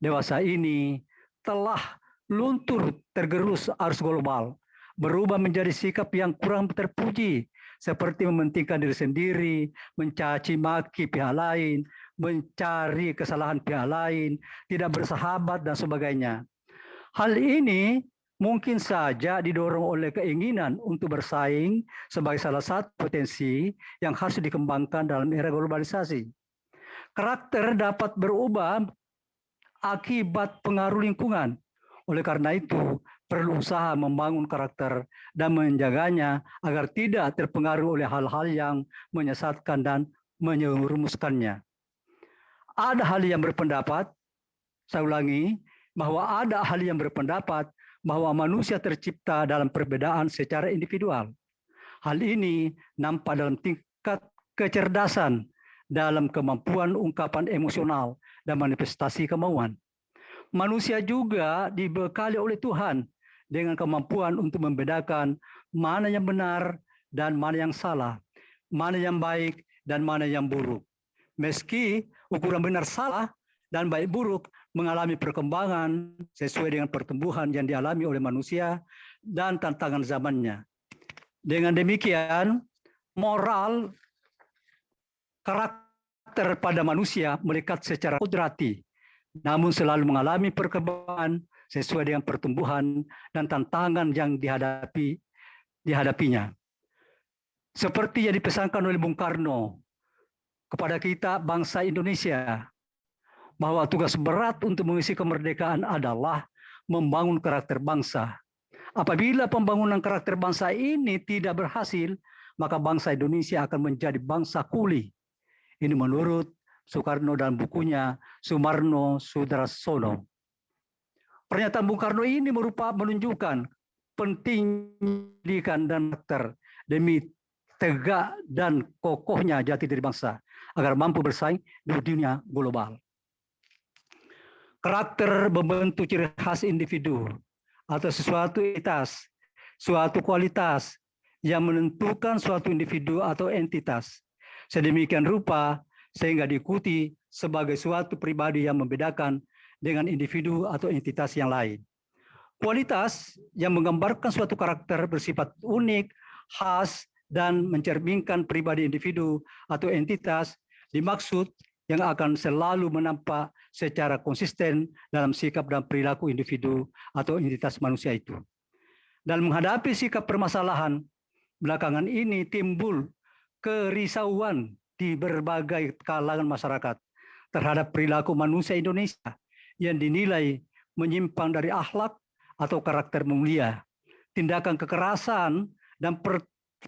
Dewasa ini telah luntur tergerus arus global, berubah menjadi sikap yang kurang terpuji, seperti mementingkan diri sendiri, mencaci maki pihak lain, mencari kesalahan pihak lain, tidak bersahabat, dan sebagainya. Hal ini mungkin saja didorong oleh keinginan untuk bersaing sebagai salah satu potensi yang harus dikembangkan dalam era globalisasi. Karakter dapat berubah akibat pengaruh lingkungan. Oleh karena itu, perlu usaha membangun karakter dan menjaganya agar tidak terpengaruh oleh hal-hal yang menyesatkan dan menyerumuskannya. Ada hal yang berpendapat, saya ulangi, bahwa ada hal yang berpendapat bahwa manusia tercipta dalam perbedaan secara individual. Hal ini nampak dalam tingkat kecerdasan, dalam kemampuan ungkapan emosional dan manifestasi kemauan. Manusia juga dibekali oleh Tuhan dengan kemampuan untuk membedakan mana yang benar dan mana yang salah, mana yang baik dan mana yang buruk. Meski ukuran benar salah dan baik buruk mengalami perkembangan sesuai dengan pertumbuhan yang dialami oleh manusia dan tantangan zamannya. Dengan demikian, moral karakter pada manusia melekat secara kudrati, namun selalu mengalami perkembangan sesuai dengan pertumbuhan dan tantangan yang dihadapinya. Seperti yang dipesankan oleh Bung Karno kepada kita bangsa Indonesia, bahwa tugas berat untuk mengisi kemerdekaan adalah membangun karakter bangsa. Apabila pembangunan karakter bangsa ini tidak berhasil, maka bangsa Indonesia akan menjadi bangsa kuli. Ini menurut Soekarno dalam bukunya Sumarno Sudarsono. Pernyataan Bung Karno ini menunjukkan penting pendidikan dan karakter demi tegak dan kokohnya jati diri bangsa agar mampu bersaing di dunia global. Karakter membentuk ciri khas individu atau suatu entitas, suatu kualitas yang menentukan suatu individu atau entitas. Sedemikian rupa sehingga diikuti sebagai suatu pribadi yang membedakan dengan individu atau entitas yang lain. Kualitas yang menggambarkan suatu karakter bersifat unik, khas, dan mencerminkan pribadi individu atau entitas dimaksud yang akan selalu menampak secara konsisten dalam sikap dan perilaku individu atau entitas manusia itu. Dalam menghadapi sikap permasalahan, belakangan ini timbul kerisauan di berbagai kalangan masyarakat terhadap perilaku manusia Indonesia yang dinilai menyimpang dari akhlak atau karakter mulia, tindakan kekerasan dan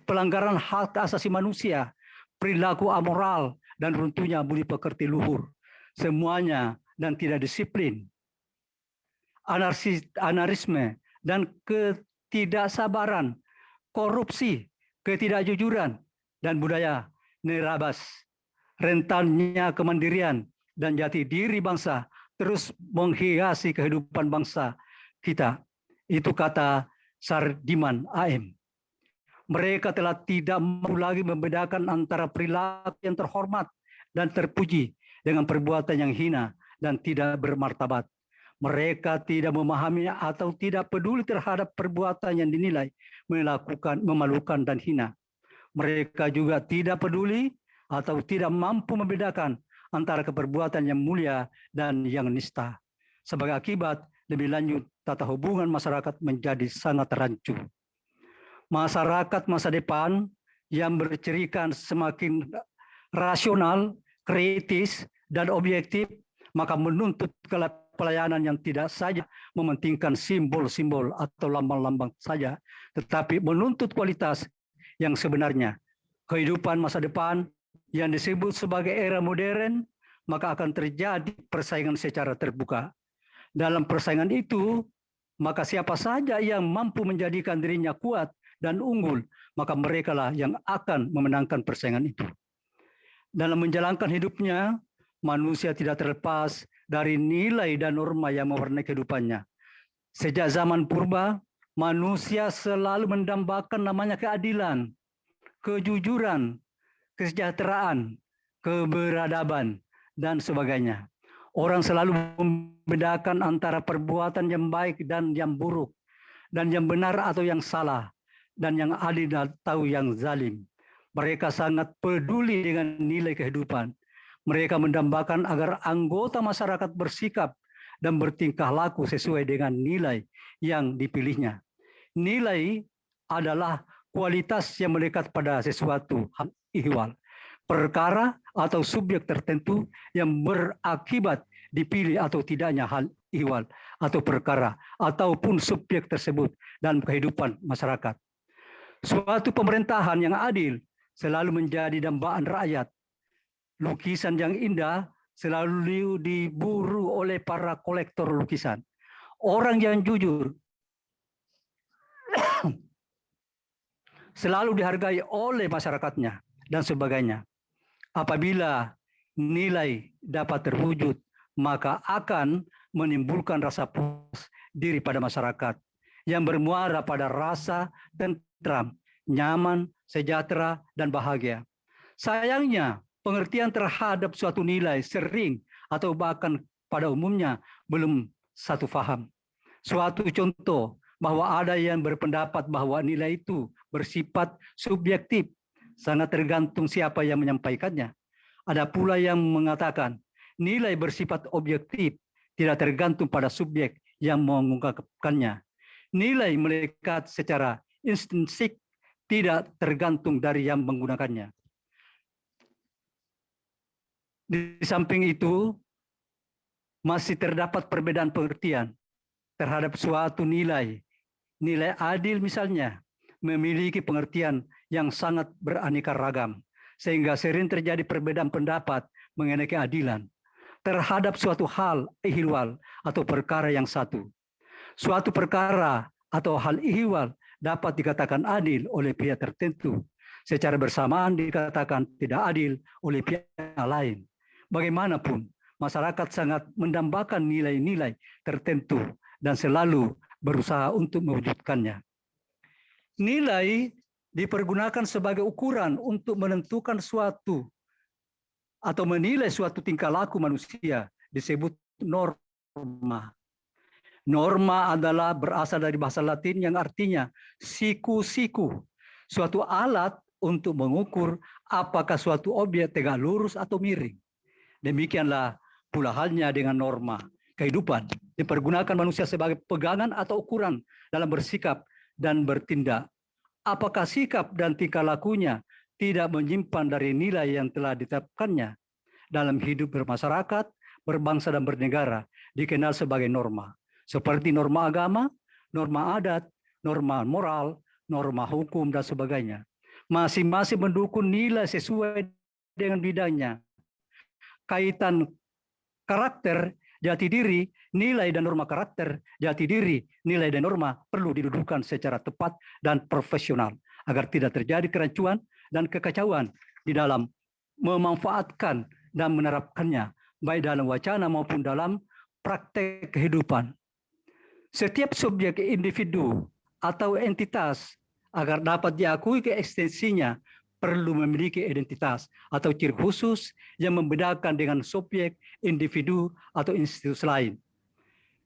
pelanggaran hak asasi manusia, perilaku amoral, dan runtuhnya budi pekerti luhur, semuanya dan tidak disiplin, anarkisme dan ketidaksabaran, korupsi, ketidakjujuran, dan budaya nerabas, rentannya kemandirian dan jati diri bangsa terus menghiasi kehidupan bangsa kita. Itu kata Sardiman AM. Mereka telah tidak mampu lagi membedakan antara perilaku yang terhormat dan terpuji dengan perbuatan yang hina dan tidak bermartabat. Mereka tidak memahami atau tidak peduli terhadap perbuatan yang dinilai memalukan dan hina. Mereka juga tidak peduli atau tidak mampu membedakan antara perbuatan yang mulia dan yang nista. Sebagai akibat, lebih lanjut, tata hubungan masyarakat menjadi sangat rancu. Masyarakat masa depan yang bercirikan semakin rasional, kritis, dan objektif, maka menuntut pelayanan yang tidak saja mementingkan simbol-simbol atau lambang-lambang saja, tetapi menuntut kualitas yang sebenarnya. Kehidupan masa depan yang disebut sebagai era modern, maka akan terjadi persaingan secara terbuka. Dalam persaingan itu, maka siapa saja yang mampu menjadikan dirinya kuat dan unggul, maka merekalah yang akan memenangkan persaingan itu. Dalam menjalankan hidupnya, manusia tidak terlepas dari nilai dan norma yang mewarnai kehidupannya. Sejak zaman purba, manusia selalu mendambakan namanya keadilan, kejujuran, kesejahteraan, keberadaban, dan sebagainya. Orang selalu membedakan antara perbuatan yang baik dan yang buruk, dan yang benar atau yang salah, dan yang adil atau yang zalim. Mereka sangat peduli dengan nilai kehidupan. Mereka mendambakan agar anggota masyarakat bersikap dan bertingkah laku sesuai dengan nilai yang dipilihnya. Nilai adalah kualitas yang melekat pada sesuatu hal ihwal, perkara atau subjek tertentu yang berakibat dipilih atau tidaknya hal ihwal atau perkara ataupun subjek tersebut dalam kehidupan masyarakat. Suatu pemerintahan yang adil selalu menjadi dambaan rakyat. Lukisan yang indah selalu diburu oleh para kolektor lukisan. Orang yang jujur selalu dihargai oleh masyarakatnya dan sebagainya. Apabila nilai dapat terwujud, maka akan menimbulkan rasa puas diri pada masyarakat yang bermuara pada rasa tentram, nyaman, sejahtera, dan bahagia. Sayangnya, pengertian terhadap suatu nilai sering atau bahkan pada umumnya belum satu faham. Suatu contoh, bahwa ada yang berpendapat bahwa nilai itu bersifat subjektif, sangat tergantung siapa yang menyampaikannya. Ada pula yang mengatakan nilai bersifat objektif, tidak tergantung pada subjek yang mengungkapkannya. Nilai melekat secara intrinsik, tidak tergantung dari yang menggunakannya. Di samping itu, masih terdapat perbedaan pengertian terhadap suatu nilai. Nilai adil misalnya memiliki pengertian yang sangat beraneka ragam, sehingga sering terjadi perbedaan pendapat mengenai keadilan terhadap suatu hal ihwal atau perkara yang satu. Suatu perkara atau hal ihwal dapat dikatakan adil oleh pihak tertentu, secara bersamaan dikatakan tidak adil oleh pihak lain. Bagaimanapun, masyarakat sangat mendambakan nilai-nilai tertentu dan selalu berusaha untuk mewujudkannya. Nilai dipergunakan sebagai ukuran untuk menentukan suatu atau menilai suatu tingkah laku manusia, disebut norma. Norma adalah berasal dari bahasa Latin yang artinya siku-siku, suatu alat untuk mengukur apakah suatu objek tegak lurus atau miring. Demikianlah pula halnya dengan norma kehidupan, dipergunakan manusia sebagai pegangan atau ukuran dalam bersikap dan bertindak. Apakah sikap dan tingkah lakunya tidak menyimpan dari nilai yang telah ditetapkannya dalam hidup bermasyarakat, berbangsa dan bernegara, dikenal sebagai norma. Seperti norma agama, norma adat, norma moral, norma hukum, dan sebagainya. Masing-masing mendukung nilai sesuai dengan bidangnya. Kaitan karakter, jati diri, nilai dan norma karakter, jati diri, nilai dan norma perlu didudukan secara tepat dan profesional agar tidak terjadi kerancuan dan kekacauan di dalam memanfaatkan dan menerapkannya, baik dalam wacana maupun dalam praktek kehidupan. Setiap subjek individu atau entitas agar dapat diakui keeksistensinya perlu memiliki identitas atau ciri khusus yang membedakan dengan subjek, individu, atau institusi lain.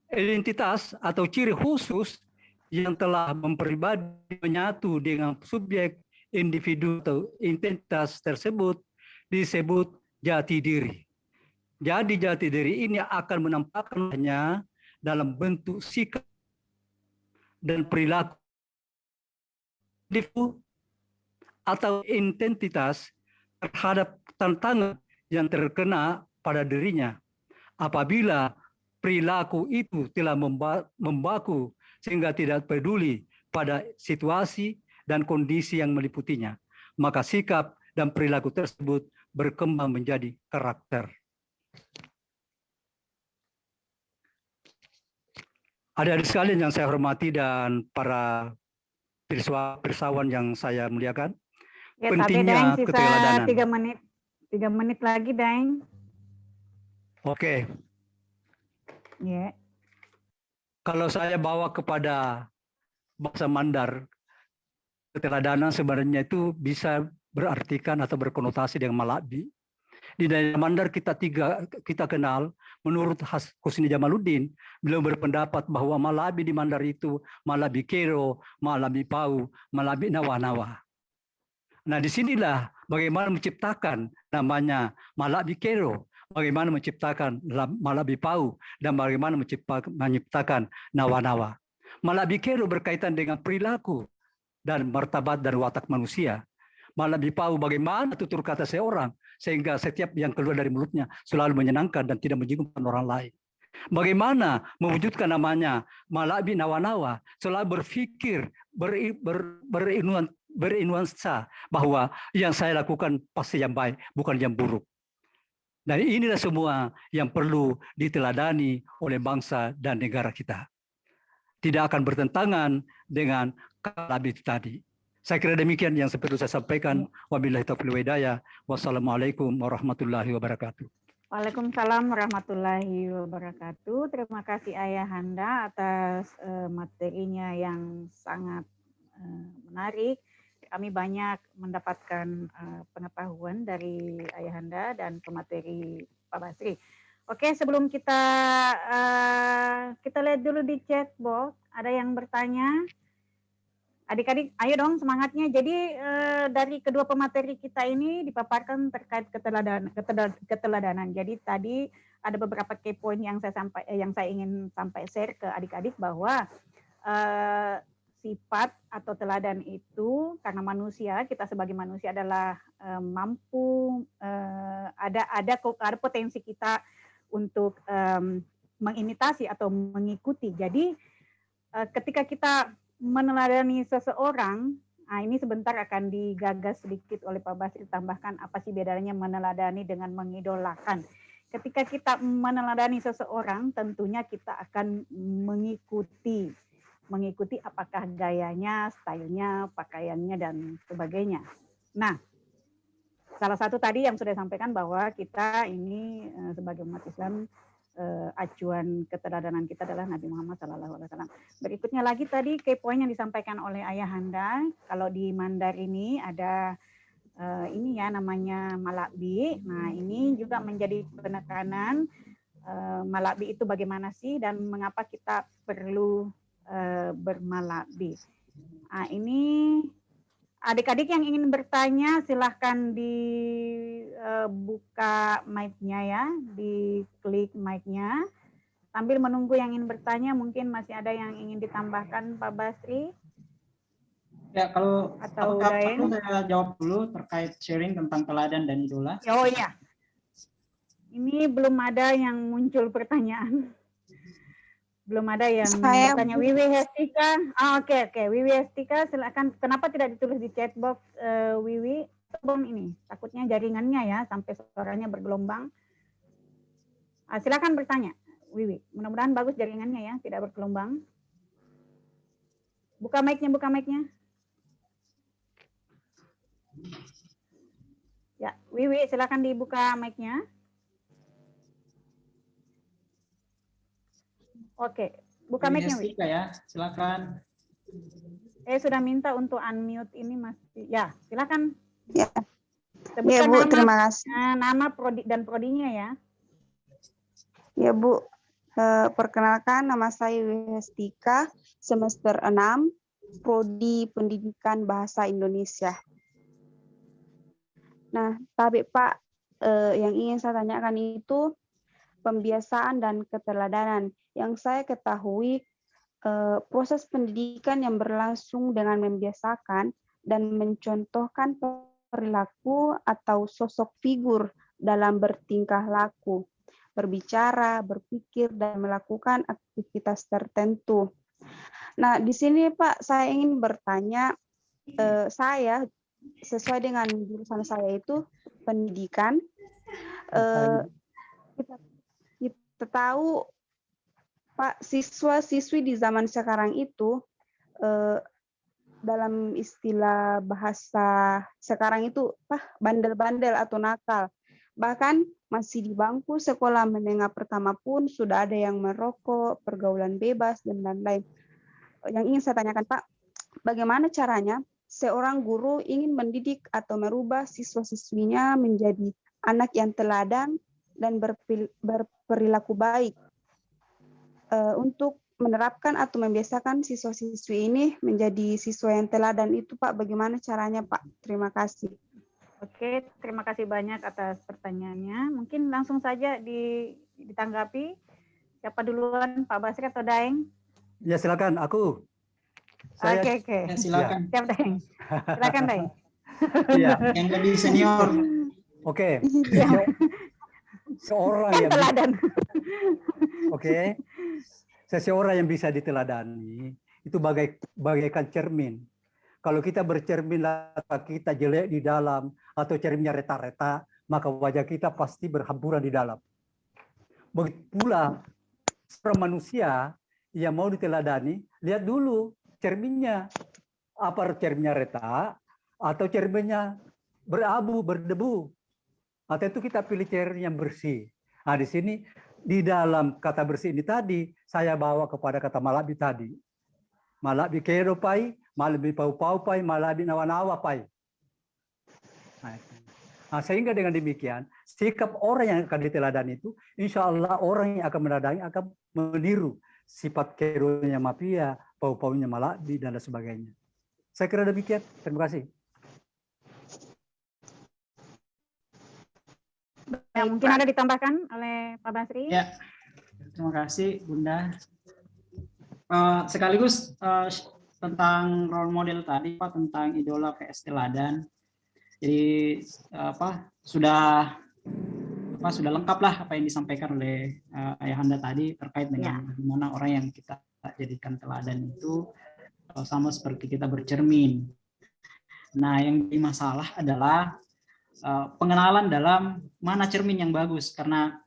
Identitas atau ciri khusus yang telah memperibadi menyatu dengan subjek, individu, atau identitas tersebut disebut jati diri. Jadi jati diri ini akan menampakkannya dalam bentuk sikap dan perilaku atau identitas terhadap tantangan yang terkena pada dirinya. Apabila perilaku itu telah membaku sehingga tidak peduli pada situasi dan kondisi yang meliputinya, maka sikap dan perilaku tersebut berkembang menjadi karakter. Adik-adik sekalian yang saya hormati dan para pirsawan yang saya muliakan, Ya, pentingnya tapi Daeng keteladanan. sisa 3 menit lagi, Daeng. Oke. Ya. Kalau saya bawa kepada bahasa Mandar, keteladanan sebenarnya itu bisa berartikan atau berkonotasi dengan malabi. Di daerah Mandar kita kenal, menurut Husni Jamaluddin, beliau berpendapat bahwa malabi di Mandar itu malabi kero, malabi pau, malabi nawa-nawa. Nah, disinilah bagaimana menciptakan namanya malabi kero, bagaimana menciptakan malabi pau, dan bagaimana menciptakan nawa-nawa. Malabi kero berkaitan dengan perilaku dan martabat dan watak manusia. Malabi pau bagaimana tutur kata seorang, sehingga setiap yang keluar dari mulutnya selalu menyenangkan dan tidak menyinggung orang lain. Bagaimana mewujudkan namanya malabi nawa-nawa, selalu berpikir, berinuansa bahwa yang saya lakukan pasti yang baik, bukan yang buruk. Dan inilah semua yang perlu diteladani oleh bangsa dan negara kita. Tidak akan bertentangan dengan kalabi tadi. Saya kira demikian yang perlu saya sampaikan. Wabillahi taufiq wal hidayah. Wassalamualaikum warahmatullahi wabarakatuh. Waalaikumsalam warahmatullahi wabarakatuh. Terima kasih Ayahanda atas materinya yang sangat menarik. Kami banyak mendapatkan pengetahuan dari Ayahanda dan pemateri Pak Basri. Oke, sebelum kita lihat dulu di chat box, ada yang bertanya. Adik-adik, ayo dong semangatnya. Jadi dari kedua pemateri kita ini dipaparkan terkait keteladanan. Jadi tadi ada beberapa key point yang saya ingin share ke adik-adik bahwa sifat atau teladan itu karena manusia, kita sebagai manusia adalah mampu ada potensi kita untuk mengimitasi atau mengikuti. Jadi ketika kita meneladani seseorang, nah ini sebentar akan digagas sedikit oleh Pak Basri, tambahkan apa sih bedanya meneladani dengan mengidolakan. Ketika kita meneladani seseorang, tentunya kita akan mengikuti apakah gayanya, stylenya, pakaiannya, dan sebagainya. Nah, salah satu tadi yang sudah disampaikan bahwa kita ini sebagai umat Islam, acuan keteladanan kita adalah Nabi Muhammad SAW. Berikutnya lagi tadi key point yang disampaikan oleh Ayahanda, kalau di Mandarini ada ini ya namanya malakbi. Nah ini juga menjadi penekanan malakbi itu bagaimana sih dan mengapa kita perlu bermalakbi. Nah ini adik-adik yang ingin bertanya silahkan dibuka mic-nya ya, diklik mic-nya. Sambil menunggu yang ingin bertanya, mungkin masih ada yang ingin ditambahkan Pak Basri? Ya, kalau Daeng? perlu saya jawab dulu terkait sharing tentang teladan dan idola. Oh iya, ini belum ada yang muncul pertanyaan. Belum ada yang bertanya. Wiwi Hestika. Oke. Wiwi Hestika, silakan. Kenapa tidak ditulis di chat box, Wiwi? Ini takutnya jaringannya ya sampai suaranya bergelombang. Silakan bertanya, Wiwi. Mudah-mudahan bagus jaringannya ya, tidak bergelombang. Buka mic-nya, Ya, Wiwi, silakan dibuka mic-nya. Oke, buka mic-nya, Wiwi. Ya, silakan. Sudah minta untuk unmute ini masih. Ya, silakan. Ya. Sebutkan Ya, Bu, nama, terima kasih. Nama prodi dan prodinya ya. Ya, Bu. Perkenalkan, nama saya Wihestika, semester 6, Prodi Pendidikan Bahasa Indonesia. Nah, tapi Pak, yang ingin saya tanyakan itu pembiasaan dan keteladanan. Yang saya ketahui, proses pendidikan yang berlangsung dengan membiasakan dan mencontohkan perilaku atau sosok figur dalam bertingkah laku, berbicara, berpikir, dan melakukan aktivitas tertentu. Nah, di sini Pak, saya ingin bertanya, saya sesuai dengan jurusan saya itu pendidikan, kita tahu Pak, siswa-siswi di zaman sekarang itu dalam istilah bahasa sekarang itu bandel-bandel atau nakal. Bahkan masih di bangku sekolah menengah pertama pun sudah ada yang merokok, pergaulan bebas, dan lain-lain. Yang ingin saya tanyakan Pak, bagaimana caranya seorang guru ingin mendidik atau merubah siswa-siswinya menjadi anak yang teladan dan berperilaku baik untuk menerapkan atau membiasakan siswa-siswi ini menjadi siswa yang teladan itu Pak, bagaimana caranya Pak? Terima kasih. Oke, terima kasih banyak atas pertanyaannya. Mungkin langsung saja ditanggapi. Siapa duluan, Pak Basri atau Daeng? Ya silakan, aku. Oke. Ya, silakan. Siap Daeng. Silakan Daeng. Iya. Yang lebih senior. Oke. Seorang yang teladan. Oke. Seseorang yang bisa diteladani itu bagaikan cermin. Kalau kita bercermin kita jelek di dalam atau cerminnya reta-reta, maka wajah kita pasti berhamburan di dalam. Begitu pula seorang manusia yang mau diteladani, lihat dulu cerminnya. Apa cerminnya reta atau cerminnya berabu, berdebu. Atau itu kita pilih cermin yang bersih. Nah, di sini di dalam kata bersih ini tadi, saya bawa kepada kata malakbi tadi. Malakbi kero pai, malakbi pau-pau pai, malakbi nawa-nawa pai. Nah, Nah, sehingga dengan demikian, sikap orang yang akan diteladani itu, insya Allah orang yang akan meneladani akan meniru sifat kerunya mafia, pau-paunya Malabi, dan sebagainya. Saya kira demikian. Terima kasih. Ya, mungkin ada ditambahkan oleh Pak Basri. Ya, terima kasih Bunda. Sekaligus tentang role model tadi Pak, tentang idola vs teladan. Jadi sudah lengkap lah apa yang disampaikan oleh Ayahanda tadi terkait dengan bagaimana orang yang kita jadikan teladan itu sama seperti kita bercermin. Nah, yang jadi masalah adalah pengenalan dalam mana cermin yang bagus, karena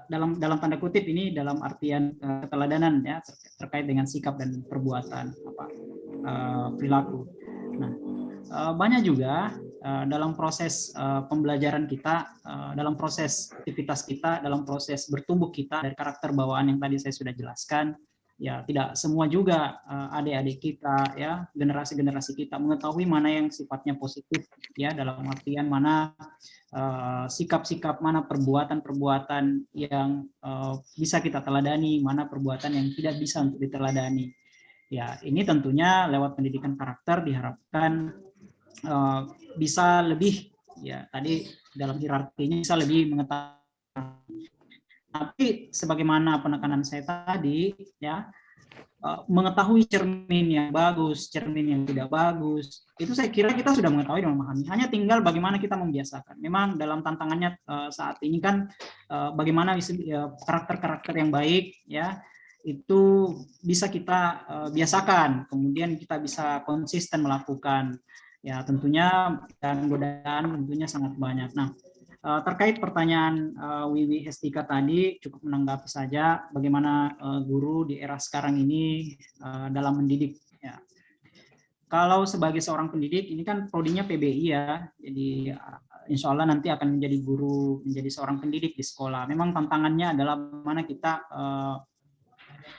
dalam tanda kutip ini dalam artian keteladanan ya, terkait dengan sikap dan perbuatan perilaku. Nah, banyak juga dalam proses pembelajaran kita, dalam proses aktivitas kita, dalam proses bertumbuh kita dari karakter bawaan yang tadi saya sudah jelaskan, ya tidak semua juga adik-adik kita ya, generasi-generasi kita mengetahui mana yang sifatnya positif ya, dalam artian mana sikap-sikap, mana perbuatan-perbuatan yang bisa kita teladani, mana perbuatan yang tidak bisa untuk diteladani. Ya, ini tentunya lewat pendidikan karakter diharapkan bisa lebih ya, tadi dalam hierarkinya bisa lebih mengetahui. Tapi sebagaimana penekanan saya tadi ya, mengetahui cermin yang bagus, cermin yang tidak bagus, itu saya kira kita sudah mengetahui dan memahami. Hanya tinggal bagaimana kita membiasakan. Memang dalam tantangannya saat ini kan bagaimana karakter-karakter yang baik ya, itu bisa kita biasakan, kemudian kita bisa konsisten melakukan. Ya tentunya dan godaan tentunya sangat banyak. Nah, terkait pertanyaan Wiwi Hestika tadi, cukup menanggapi saja bagaimana guru di era sekarang ini dalam mendidik. Ya. Kalau sebagai seorang pendidik, ini kan prodinya PBI ya, jadi insya Allah nanti akan menjadi guru, menjadi seorang pendidik di sekolah. Memang tantangannya adalah bagaimana kita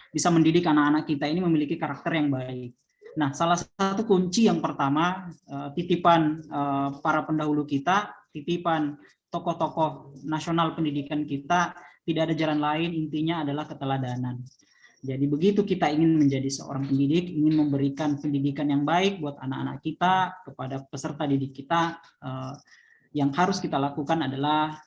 bisa mendidik anak-anak kita ini memiliki karakter yang baik. Nah, salah satu kunci yang pertama, titipan para pendahulu kita, titipan tokoh-tokoh nasional pendidikan kita, tidak ada jalan lain, intinya adalah keteladanan. Jadi begitu kita ingin menjadi seorang pendidik, ingin memberikan pendidikan yang baik buat anak-anak kita, kepada peserta didik kita, yang harus kita lakukan adalah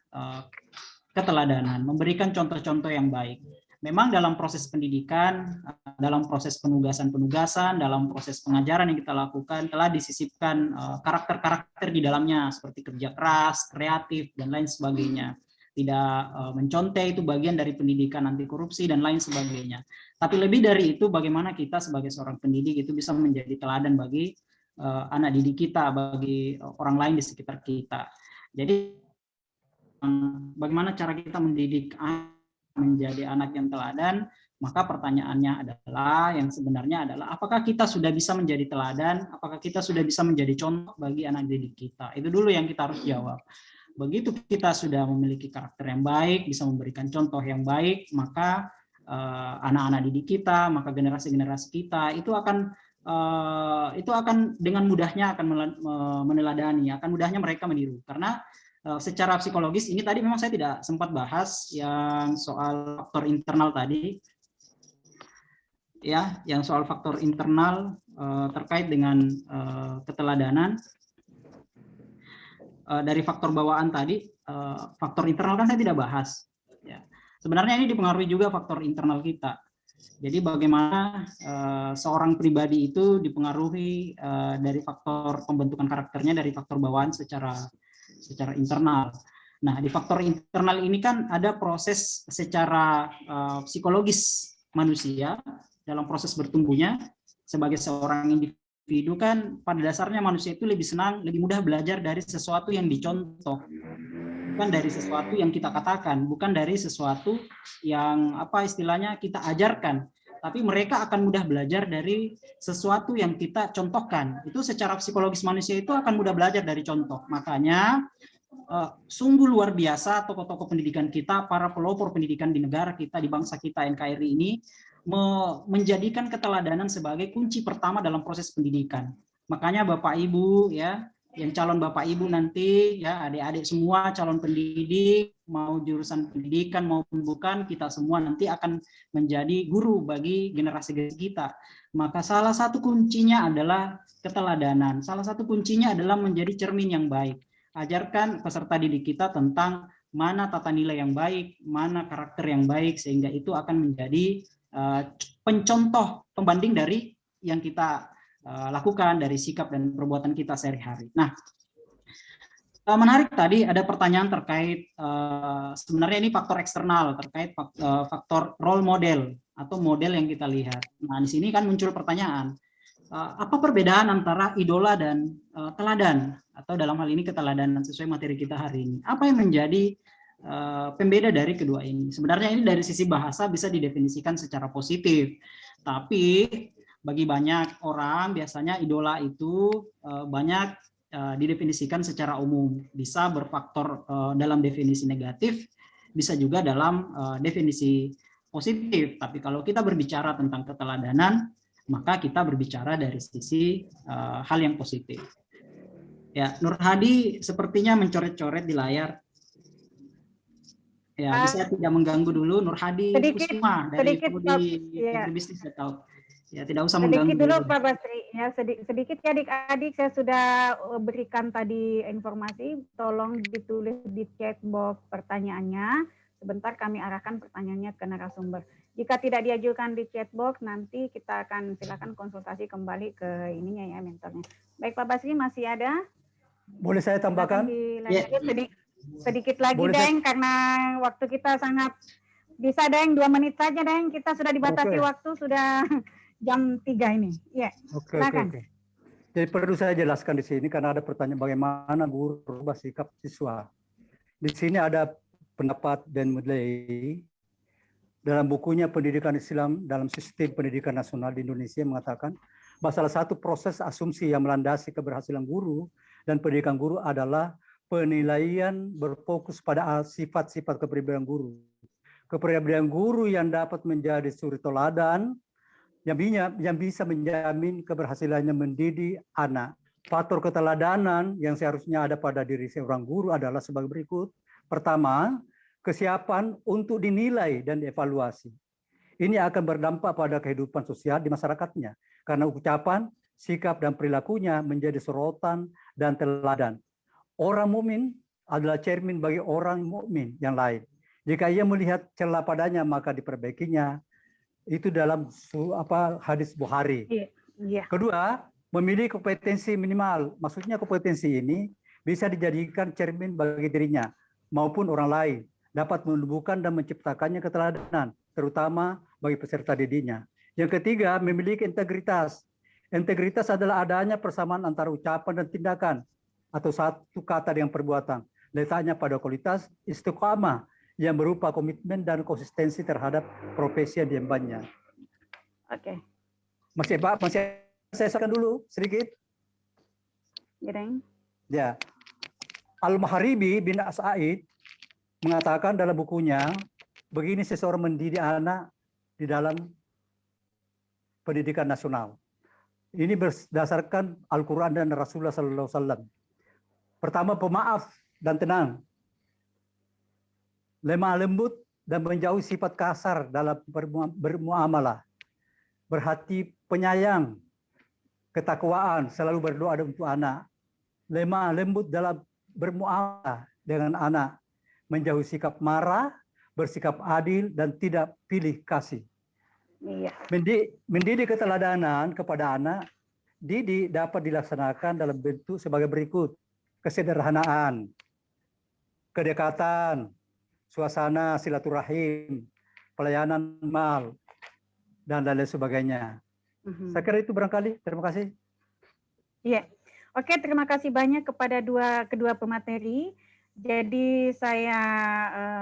keteladanan, memberikan contoh-contoh yang baik. Memang dalam proses pendidikan, dalam proses penugasan-penugasan, dalam proses pengajaran yang kita lakukan telah disisipkan karakter-karakter di dalamnya seperti kerja keras, kreatif, dan lain sebagainya. Tidak mencontek itu bagian dari pendidikan anti korupsi dan lain sebagainya. Tapi lebih dari itu, bagaimana kita sebagai seorang pendidik itu bisa menjadi teladan bagi anak didik kita, bagi orang lain di sekitar kita. Jadi bagaimana cara kita mendidik menjadi anak yang teladan, maka pertanyaannya adalah, yang sebenarnya adalah, apakah kita sudah bisa menjadi teladan, apakah kita sudah bisa menjadi contoh bagi anak didik kita. Itu dulu yang kita harus jawab. Begitu kita sudah memiliki karakter yang baik, bisa memberikan contoh yang baik, maka anak-anak didik kita, maka generasi-generasi kita itu akan dengan mudahnya akan meneladani, akan mudahnya mereka meniru. Karena secara psikologis ini tadi memang saya tidak sempat bahas yang soal faktor internal tadi, ya, yang soal faktor internal terkait dengan keteladanan. Dari faktor bawaan tadi, faktor internal kan saya tidak bahas. Ya. Sebenarnya ini dipengaruhi juga faktor internal kita. Jadi bagaimana seorang pribadi itu dipengaruhi dari faktor pembentukan karakternya dari faktor bawaan secara internal. Nah, di faktor internal ini kan ada proses secara psikologis manusia dalam proses bertumbuhnya sebagai seorang individu kan pada dasarnya manusia itu lebih senang, lebih mudah belajar dari sesuatu yang dicontoh. Bukan dari sesuatu yang kita katakan, bukan dari sesuatu yang apa istilahnya kita ajarkan. Tapi mereka akan mudah belajar dari sesuatu yang kita contohkan. Itu secara psikologis manusia itu akan mudah belajar dari contoh. Makanya sungguh luar biasa tokoh-tokoh pendidikan kita, para pelopor pendidikan di negara kita, di bangsa kita NKRI ini, menjadikan keteladanan sebagai kunci pertama dalam proses pendidikan. Makanya Bapak Ibu ya, yang calon Bapak Ibu nanti, ya adik-adik semua calon pendidik, mau jurusan pendidikan maupun bukan, kita semua nanti akan menjadi guru bagi generasi kita. Maka salah satu kuncinya adalah keteladanan. Salah satu kuncinya adalah menjadi cermin yang baik. Ajarkan peserta didik kita tentang mana tata nilai yang baik, mana karakter yang baik, sehingga itu akan menjadi pencontoh pembanding dari yang kita lakukan, dari sikap dan perbuatan kita sehari-hari. Nah, menarik tadi ada pertanyaan terkait sebenarnya ini faktor eksternal terkait faktor role model atau model yang kita lihat. Nah, di sini kan muncul pertanyaan, apa perbedaan antara idola dan teladan, atau dalam hal ini keteladanan sesuai materi kita hari ini? Apa yang menjadi pembeda dari kedua ini? Sebenarnya ini dari sisi bahasa bisa didefinisikan secara positif, tapi bagi banyak orang biasanya idola itu banyak didefinisikan secara umum, bisa berfaktor dalam definisi negatif, bisa juga dalam definisi positif. Tapi kalau kita berbicara tentang keteladanan, maka kita berbicara dari sisi hal yang positif. Ya, Nur Hadi sepertinya mencoret-coret di layar. Ya, bisa tidak mengganggu dulu. Nur Hadi Kusuma dari Prodi Bisnis, saya tahu. Ya, tidak usah mengganggu. Sedikit dulu Pak Basri, ya sedikit ya adik-adik, saya sudah berikan tadi informasi, tolong ditulis di chat box pertanyaannya. Sebentar kami arahkan pertanyaannya ke narasumber. Jika tidak diajukan di chat box, nanti kita akan silakan konsultasi kembali ke ininya ya, mentornya. Baik Pak Basri, masih ada? Boleh saya tambahkan? Ya. Sedikit lagi, Deng, karena waktu kita sangat bisa, Deng, 2 menit saja, Deng. Kita sudah dibatasi waktu, sudah jam 3 ini. Ya, silakan. Oke. Jadi perlu saya jelaskan di sini karena ada pertanyaan bagaimana guru berubah sikap siswa. Di sini ada pendapat Dan Mudley dalam bukunya Pendidikan Islam dalam Sistem Pendidikan Nasional di Indonesia mengatakan bahwa salah satu proses asumsi yang melandasi keberhasilan guru dan pendidikan guru adalah penilaian berfokus pada sifat-sifat kepribadian guru. Kepribadian guru yang dapat menjadi suri teladan yang bisa menjamin keberhasilannya mendidik anak. Faktor keteladanan yang seharusnya ada pada diri seorang guru adalah sebagai berikut. Pertama, kesiapan untuk dinilai dan dievaluasi. Ini akan berdampak pada kehidupan sosial di masyarakatnya, karena ucapan, sikap, dan perilakunya menjadi sorotan dan teladan. Orang mukmin adalah cermin bagi orang mukmin yang lain. Jika ia melihat celah padanya, maka diperbaikinya. Itu dalam hadis Bukhari. Iya. Kedua, memiliki kompetensi minimal. Maksudnya kompetensi ini bisa dijadikan cermin bagi dirinya maupun orang lain. Dapat menumbuhkan dan menciptakannya keteladanan, terutama bagi peserta didiknya. Yang ketiga, memiliki integritas. Integritas adalah adanya persamaan antara ucapan dan tindakan, atau satu kata dengan perbuatan. Letaknya pada kualitas istiqamah yang berupa komitmen dan konsistensi terhadap profesi yang diembannya. Oke. Masih Pak, saya sampaikan dulu sedikit. Ya. Al-Maharibi bin As'aid mengatakan dalam bukunya, begini seseorang mendidik anak di dalam pendidikan nasional. Ini berdasarkan Al-Quran dan Rasulullah SAW. Pertama, pemaaf dan tenang. Lemah lembut dan menjauhi sifat kasar dalam bermuamalah. Berhati penyayang, ketakwaan, selalu berdoa untuk anak. Lemah lembut dalam bermuamalah dengan anak. Menjauhi sikap marah, bersikap adil, dan tidak pilih kasih. Iya. Mendidik keteladanan kepada anak, didik dapat dilaksanakan dalam bentuk sebagai berikut. Kesederhanaan, kedekatan, suasana silaturahim, pelayanan mal, dan lain sebagainya. Saya kira itu barangkali. Terima kasih. Iya. Oke, terima kasih banyak kepada kedua pemateri. Jadi saya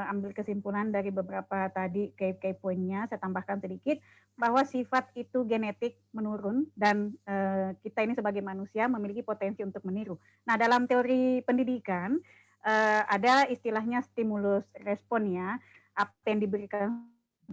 ambil kesimpulan dari beberapa tadi key poinnya, saya tambahkan sedikit bahwa sifat itu genetik menurun dan kita ini sebagai manusia memiliki potensi untuk meniru. Nah, dalam teori pendidikan ada istilahnya stimulus respon ya, apa yang diberikan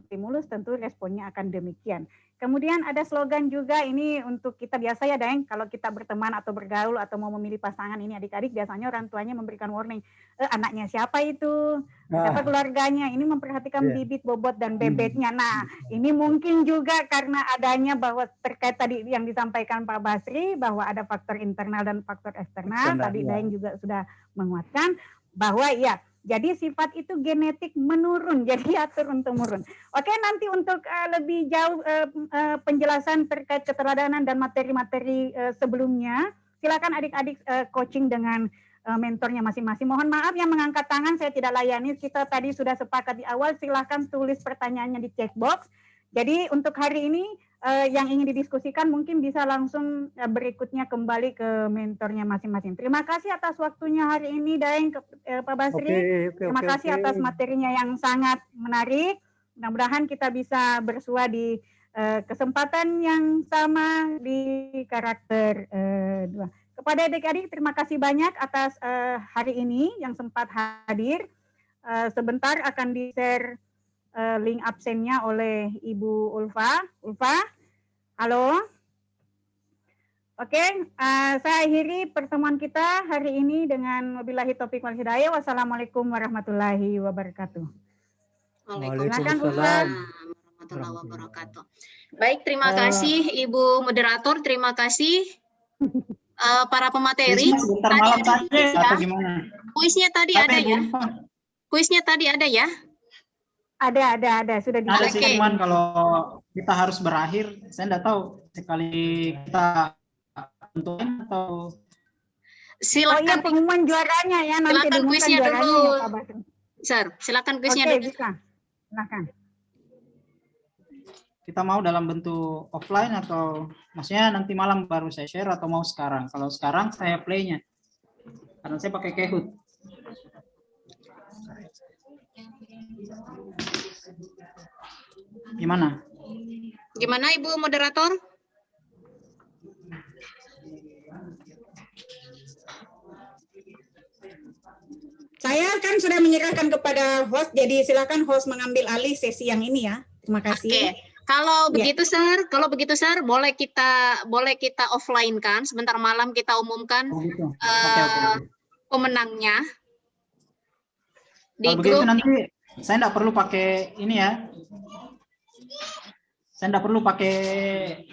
stimulus, tentu responnya akan demikian. Kemudian ada slogan juga, ini untuk kita biasa ya Daeng, kalau kita berteman atau bergaul atau mau memilih pasangan ini adik-adik, biasanya orang tuanya memberikan warning, anaknya siapa itu, siapa keluarganya, ini memperhatikan bibit, bobot, dan bebeknya. Nah, ini mungkin juga karena adanya bahwa terkait tadi yang disampaikan Pak Basri, bahwa ada faktor internal dan faktor eksternal, tadi Daeng juga sudah menguatkan, bahwa ya, jadi sifat itu genetik menurun, jadi turun-temurun. Oke, nanti untuk lebih jauh penjelasan terkait keteladanan dan materi-materi sebelumnya, silakan adik-adik coaching dengan mentornya masing-masing. Mohon maaf yang mengangkat tangan saya tidak layani, kita tadi sudah sepakat di awal, silakan tulis pertanyaannya di checkbox. Jadi untuk hari ini yang ingin didiskusikan mungkin bisa langsung berikutnya kembali ke mentornya masing-masing. Terima kasih atas waktunya hari ini Daeng, Pak Basri. Terima kasih atas materinya yang sangat menarik. Mudah-mudahan kita bisa bersua di kesempatan yang sama di karakter 2. Kepada adik-adik terima kasih banyak atas hari ini yang sempat hadir. Sebentar akan di-share link absennya oleh Ibu Ulfa. Ulfa, halo. Oke, saya akhiri pertemuan kita hari ini dengan wabillahi taufiq wal hidayah. Wassalamualaikum warahmatullahi wabarakatuh. Waalaikumsalam warahmatullahi wabarakatuh. Baik, terima kasih Ibu Moderator, terima kasih para pemateri. Sebentar malam saja atau gimana? Kuisnya tadi ada ya? Kuisnya tadi ada ya? Ada sudah ada sih, cuman kalau kita harus berakhir, saya enggak tahu sekali kita tentuin atau silakan. Oh iya, pengumuman juaranya ya, nanti silakan kuisnya dulu. Ya, Pak Basri. Sir, silakan kuisnya dulu. Bisa. Silakan. Kita mau dalam bentuk offline atau maksudnya nanti malam baru saya share atau mau sekarang? Kalau sekarang saya play-nya. Karena saya pakai Kahoot. Gimana? Gimana Ibu Moderator? Saya kan sudah menyerahkan kepada host, jadi silakan host mengambil alih sesi yang ini ya. Terima kasih. Oke. Kalau begitu Sir, boleh kita offline kan? Sebentar malam kita umumkan pemenangnya di kalau begitu grup. Nanti saya enggak perlu pakai ini ya. Saya enggak perlu pakai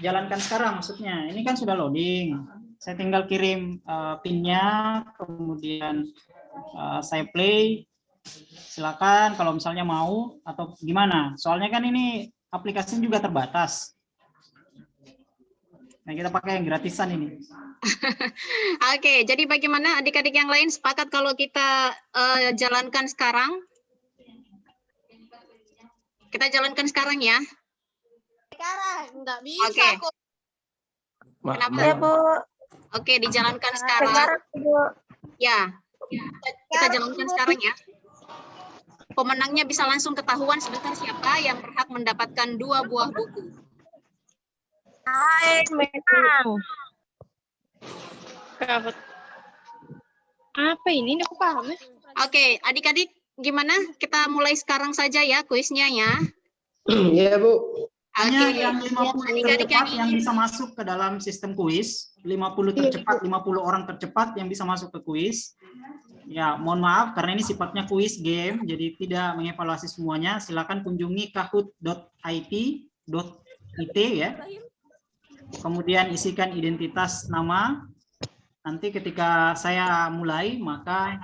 jalankan sekarang maksudnya. Ini kan sudah loading. Saya tinggal kirim PIN-nya, kemudian saya play. Silakan kalau misalnya mau atau gimana. Soalnya kan ini aplikasinya juga terbatas. Nah, kita pakai yang gratisan ini. Oke, jadi bagaimana adik-adik yang lain sepakat kalau kita jalankan sekarang? Kita jalankan sekarang ya. Sekarang nggak bisa. Oke. Kok. Kenapa? Ya, Bu. Oke, dijalankan sekarang. Ya, kita jalankan sekarang ya. Pemenangnya bisa langsung ketahuan sebentar siapa yang berhak mendapatkan 2 buah buku. Hai, menang. Apa ini? Aku paham ya. Oke, adik-adik gimana? Kita mulai sekarang saja ya kuisnya ya. Iya, Bu. Hanya Oke. yang 50 Adik-adik tercepat yang ingin- bisa masuk ke dalam sistem kuis, 50 tercepat, 50 orang tercepat yang bisa masuk ke kuis. Ya, mohon maaf karena ini sifatnya kuis game, jadi tidak mengevaluasi semuanya. Silakan kunjungi kahoot.it ya. Kemudian isikan identitas nama. Nanti ketika saya mulai, maka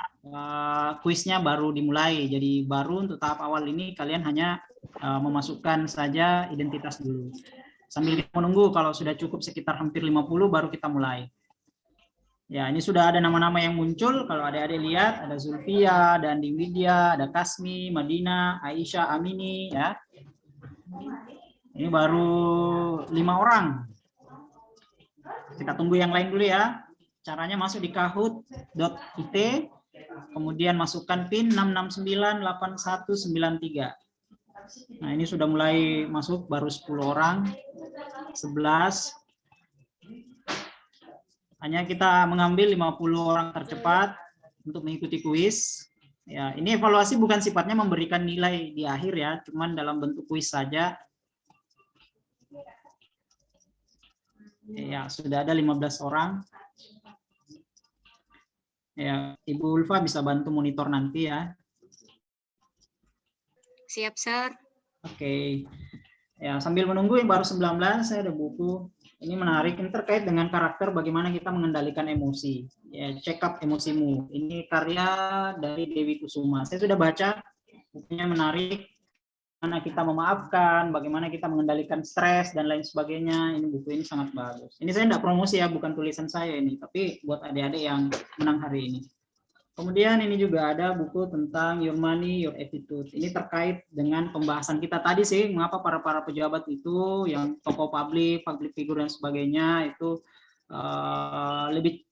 kuisnya baru dimulai. Jadi baru untuk tahap awal ini kalian hanya memasukkan saja identitas dulu. Sambil kita menunggu kalau sudah cukup sekitar hampir 50 baru kita mulai. Ya, ini sudah ada nama-nama yang muncul. Kalau adik-adik lihat, ada Zulfia, ada Andi Widya, ada Kasmi, Madina, Aisyah, Amini, ya. Ini baru 5 orang. Kita tunggu yang lain dulu ya. Caranya masuk di kahoot.it, kemudian masukkan PIN 6698193. Nah, ini sudah mulai masuk, baru 10 orang, 11. Hanya kita mengambil 50 orang tercepat untuk mengikuti kuis. Ya, ini evaluasi bukan sifatnya memberikan nilai di akhir ya, cuman dalam bentuk kuis saja. Ya, sudah ada 15 orang. Ya, Ibu Ulfa bisa bantu monitor nanti ya. Siap, Sir. Oke. Ya, sambil menunggu yang baru 19, saya ada buku. Ini menarik, ini terkait dengan karakter bagaimana kita mengendalikan emosi. Ya, check up emosimu. Ini karya dari Dewi Kusuma. Saya sudah baca, bukunya menarik. Bagaimana kita memaafkan, bagaimana kita mengendalikan stres dan lain sebagainya. Ini buku ini sangat bagus. Ini saya tidak promosi ya, bukan tulisan saya ini, tapi buat adik-adik yang menang hari ini. Kemudian ini juga ada buku tentang Your Money, Your Attitude. Ini terkait dengan pembahasan kita tadi sih, mengapa para pejabat itu yang tokoh publik figure dan sebagainya itu lebih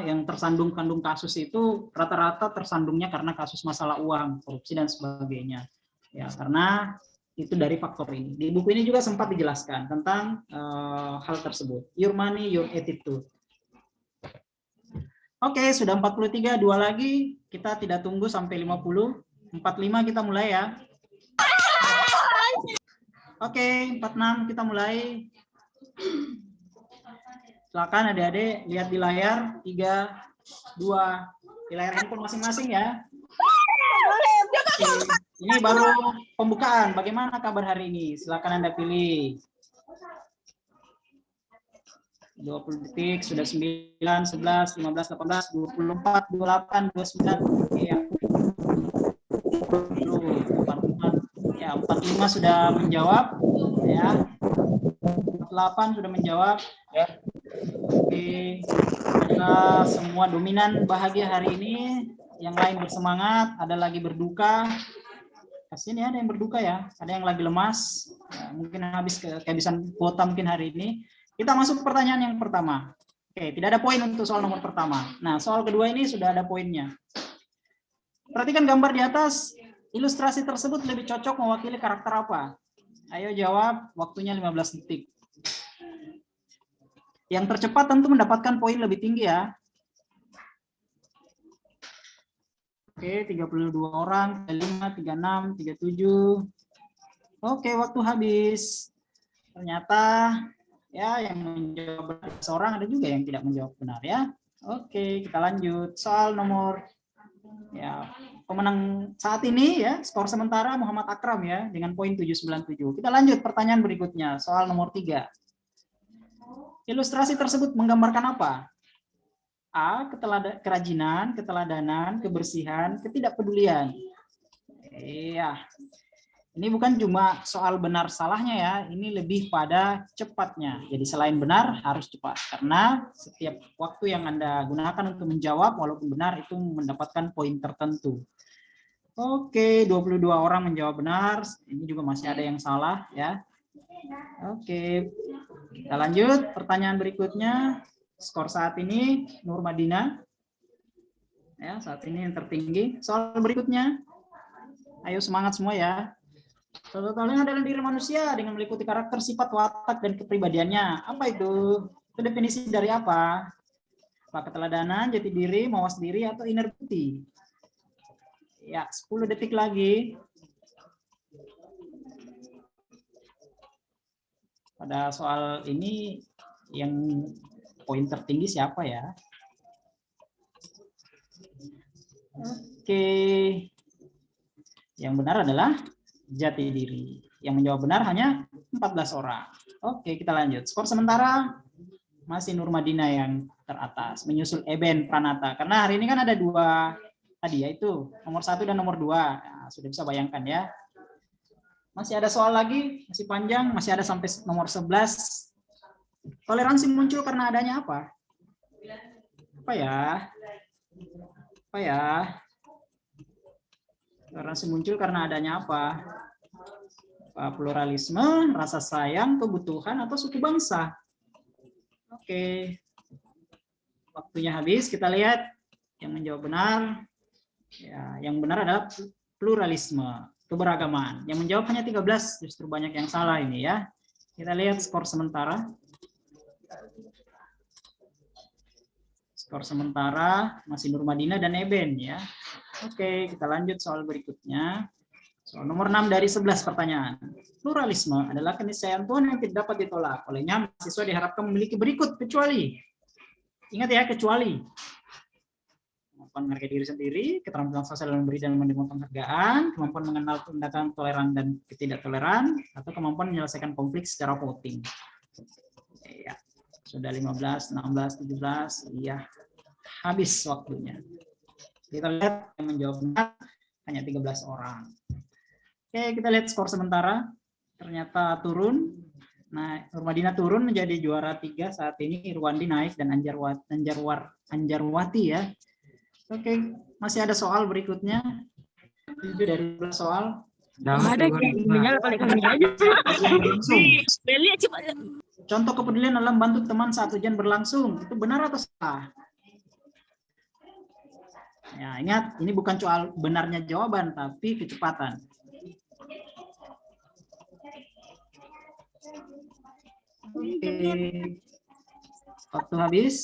yang tersandung kasus itu rata-rata tersandungnya karena kasus masalah uang, korupsi dan sebagainya. Ya, karena itu dari faktor ini. Di buku ini juga sempat dijelaskan tentang hal tersebut. Your Money, Your Attitude. Oke, sudah 43, 2 lagi. Kita tidak tunggu sampai 50. 45 kita mulai ya. Oke, 46 kita mulai. Silakan adik-adik lihat di layar 3, 2, di layar handphone masing-masing ya. Oke. Ini baru pembukaan. Bagaimana kabar hari ini? Silakan Anda pilih. 20 detik, sudah 9, 11, 15, 18, 24, 28, 29, ya. 44, ya, 45 sudah menjawab, ya. 48 sudah menjawab, ya. Oke, kita semua dominan bahagia hari ini, yang lain bersemangat, ada lagi berduka. Kasian ya, ada yang berduka ya, ada yang lagi lemas, ya, mungkin habis kehabisan kuota mungkin hari ini. Kita masuk ke pertanyaan yang pertama. Oke, tidak ada poin untuk soal nomor pertama. Nah, soal kedua ini sudah ada poinnya. Perhatikan gambar di atas, ilustrasi tersebut lebih cocok mewakili karakter apa? Ayo jawab, waktunya 15 detik. Yang tercepat tentu mendapatkan poin lebih tinggi ya. Oke, 32 orang, 35, 36, 37. Oke, waktu habis. Ternyata ya yang menjawab benar seorang, ada juga yang tidak menjawab benar ya. Oke, kita lanjut. Soal nomor ya, pemenang saat ini ya, skor sementara Muhammad Akram ya dengan poin 797. Kita lanjut pertanyaan berikutnya, soal nomor 3. Ilustrasi tersebut menggambarkan apa? A. Kerajinan, keteladanan, kebersihan, ketidakpedulian. Iya. Ini bukan cuma soal benar salahnya ya, ini lebih pada cepatnya. Jadi selain benar harus cepat, karena setiap waktu yang Anda gunakan untuk menjawab walaupun benar itu mendapatkan poin tertentu. Oke, 22 orang menjawab benar, ini juga masih ada yang salah ya. Oke, kita lanjut pertanyaan berikutnya. Skor saat ini Nur Madina. Ya, saat ini yang tertinggi. Soal berikutnya. Ayo semangat semua ya. Totalnya adalah diri manusia dengan meliputi karakter, sifat, watak, dan kepribadiannya. Apa itu? Itu definisi dari apa? Apa keteladanan, jati diri, mawas diri, atau inner beauty? Ya, 10 detik lagi. Pada soal ini yang poin tertinggi siapa ya? Oke. Yang benar adalah jati diri. Yang menjawab benar hanya 14 orang. Oke, kita lanjut. Skor sementara masih Nur Madina yang teratas, menyusul Eben Pranata. Karena hari ini kan ada 2 tadi, yaitu nomor 1 dan nomor 2. Nah, sudah bisa bayangkan ya. Masih ada soal lagi, masih panjang, masih ada sampai nomor 11. Toleransi muncul karena adanya apa? Apa ya? Apa ya? Toleransi muncul karena adanya apa? Pluralisme, rasa sayang, kebutuhan, atau suku bangsa. Oke. Waktunya habis, kita lihat yang menjawab benar. Ya, yang benar adalah pluralisme, keberagaman. Yang menjawab hanya 13, justru banyak yang salah ini ya. Kita lihat skor sementara. Skor sementara masih Nur Madina dan Eben ya. Oke, kita lanjut soal berikutnya. Soal nomor 6 dari 11 pertanyaan. Pluralisme adalah keniscayaan Tuhan yang tidak dapat ditolak. Olehnya, mahasiswa diharapkan memiliki berikut kecuali. Ingat ya, kecuali. Kemampuan menghargai diri sendiri, keterampilan sosial dalam memberi dan menerima penghargaan, kemampuan mengenal tindakan toleran dan ketidaktoleran, atau kemampuan menyelesaikan konflik secara voting. Ya, sudah 15, 16, 17, iya, habis waktunya. Kita lihat yang menjawab benar hanya 13 orang. Oke, kita lihat skor sementara. Ternyata turun. Nah, Nurmadina turun menjadi juara 3 saat ini. Irwandi naik dan Anjarwati ya. Oke, masih ada soal berikutnya. 7 dari 12 soal. Contoh kepedulian dalam bantu teman saat ujian berlangsung. Itu benar atau salah? Ya, ingat, ini bukan soal benarnya jawaban, tapi kecepatan. Oke. Waktu habis.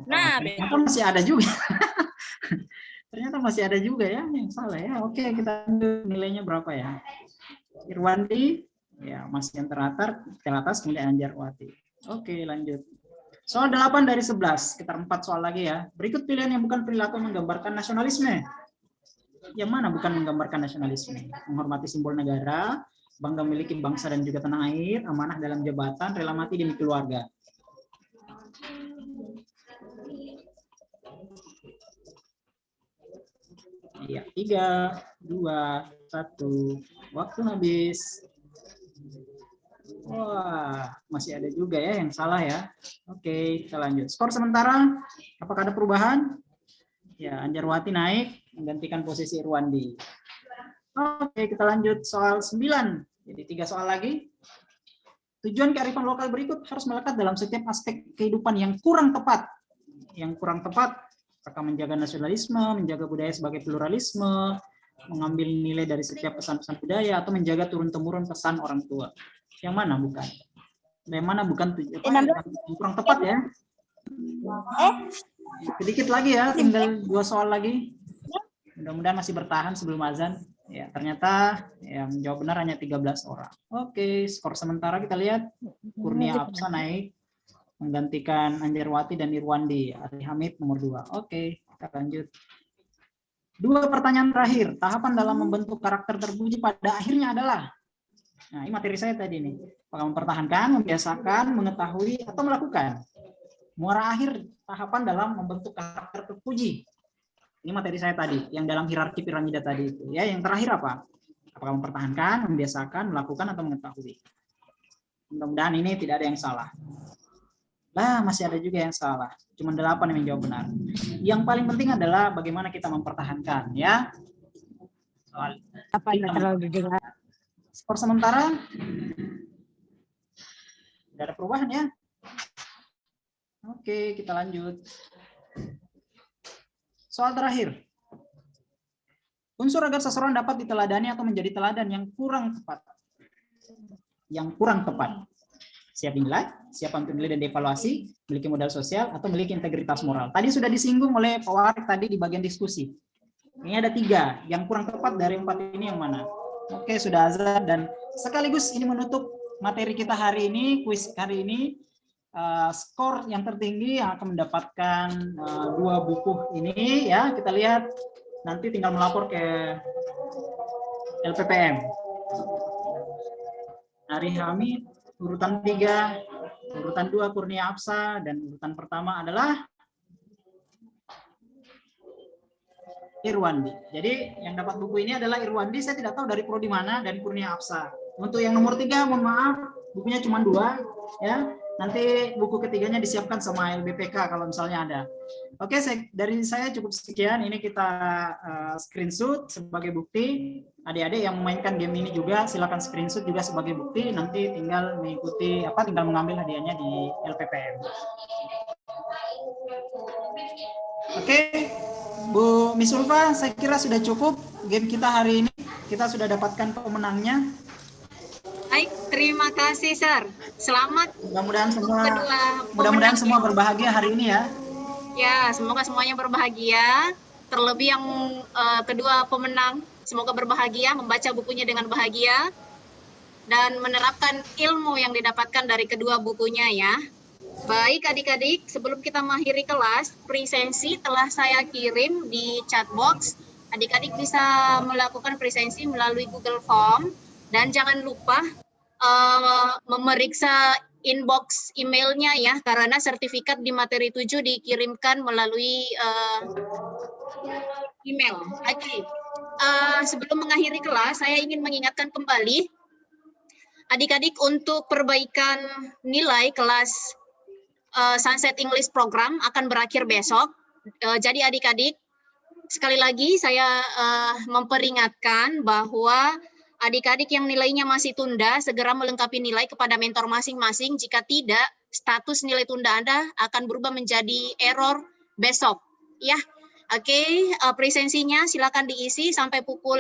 Nah, ternyata masih ada juga. Ternyata masih ada juga ya yang salah ya. Oke, kita nilainya berapa ya? Irwandi, ya masih yang teratas, kemudian Anjarwati. Oke, lanjut. Soal 8 dari 11, sekitar 4 soal lagi ya. Berikut pilihan yang bukan perilaku menggambarkan nasionalisme. Yang mana bukan menggambarkan nasionalisme? Menghormati simbol negara, bangga memiliki bangsa dan juga tanah air, amanah dalam jabatan, rela mati demi keluarga. Ya, 3, 2, 1, waktu habis. Wah, masih ada juga ya yang salah ya. Oke, kita lanjut. Skor sementara, apakah ada perubahan? Ya, Anjarwati naik, menggantikan posisi Irwandi. Oke, kita lanjut soal 9. Jadi 3 soal lagi. Tujuan kearifan lokal berikut harus melekat dalam setiap aspek kehidupan yang kurang tepat. Yang kurang tepat, apakah menjaga nasionalisme, menjaga budaya sebagai pluralisme, mengambil nilai dari setiap pesan-pesan budaya, atau menjaga turun-temurun pesan orang tua. Yang mana bukan? Yang mana bukan yang kurang tepat ya? Sedikit lagi ya, tinggal 2 soal lagi. Mudah-mudahan masih bertahan sebelum azan. Ya, ternyata yang jawab benar hanya 13 orang. Oke, skor sementara kita lihat. Kurnia Apsa naik menggantikan Anjarwati dan Irwandi. Ari Hamid nomor 2. Oke, kita lanjut. 2 pertanyaan terakhir. Tahapan dalam membentuk karakter terpuji pada akhirnya adalah. Nah, ini materi saya tadi nih. Apakah mempertahankan, membiasakan, mengetahui, atau melakukan? Muara akhir tahapan dalam membentuk karakter terpuji. Ini materi saya tadi, yang dalam hierarki piramida tadi itu. Ya, yang terakhir apa? Apakah mempertahankan, membiasakan, melakukan, atau mengetahui? Mudah-mudahan ini tidak ada yang salah. Lah, masih ada juga yang salah. Cuma 8 yang menjawab benar. Yang paling penting adalah bagaimana kita mempertahankan, ya. Soal apa yang terlalu didengar. Skor sementara tidak ada perubahan ya. Oke, kita lanjut. Soal terakhir. Unsur agar seseorang dapat diteladani atau menjadi teladan yang kurang tepat. Yang kurang tepat. Siap dinilai, siap untuk dinilai dan dievaluasi, memiliki modal sosial, atau memiliki integritas moral. Tadi sudah disinggung oleh Pak Warik tadi di bagian diskusi. Ini ada 3. Yang kurang tepat dari 4 ini yang mana? Oke, sudah azan dan sekaligus ini menutup materi kita hari ini, kuis hari ini. Skor yang tertinggi yang akan mendapatkan 2 buku ini ya. Kita lihat nanti tinggal melapor ke LPPM. Ari Hamid urutan 3, urutan 2 Kurnia Apsa, dan urutan pertama adalah Irwandi. Jadi yang dapat buku ini adalah Irwandi. Saya tidak tahu dari prodi mana, dan Kurnia Apsa. Untuk yang nomor 3, mohon maaf, bukunya cuma 2 ya. Nanti buku ketiganya disiapkan sama LBPK kalau misalnya ada. Oke, dari saya cukup sekian. Ini kita screenshot sebagai bukti. Adik-adik yang memainkan game ini juga silakan screenshot juga sebagai bukti. Nanti tinggal mengikuti tinggal mengambil hadiahnya di LPPM. Oke, Bu Miss Ulfa, saya kira sudah cukup game kita hari ini. Kita sudah dapatkan pemenangnya. Baik, terima kasih, Sir. Selamat. Mudah-mudahan semua berbahagia hari ini ya. Ya, semoga semuanya berbahagia. Terlebih yang kedua pemenang, semoga berbahagia, membaca bukunya dengan bahagia, dan menerapkan ilmu yang didapatkan dari kedua bukunya ya. Baik adik-adik, sebelum kita mengakhiri kelas, presensi telah saya kirim di chat box. Adik-adik bisa melakukan presensi melalui Google Form, dan jangan lupa memeriksa inbox emailnya ya, karena sertifikat di materi 7 dikirimkan melalui email. Oke. Sebelum mengakhiri kelas, saya ingin mengingatkan kembali adik-adik untuk perbaikan nilai kelas Sunset English Program akan berakhir besok. Jadi adik-adik, sekali lagi saya memperingatkan bahwa adik-adik yang nilainya masih tunda, segera melengkapi nilai kepada mentor masing-masing. Jika tidak, status nilai tunda Anda akan berubah menjadi error besok. Ya, oke. Presensinya silakan diisi sampai pukul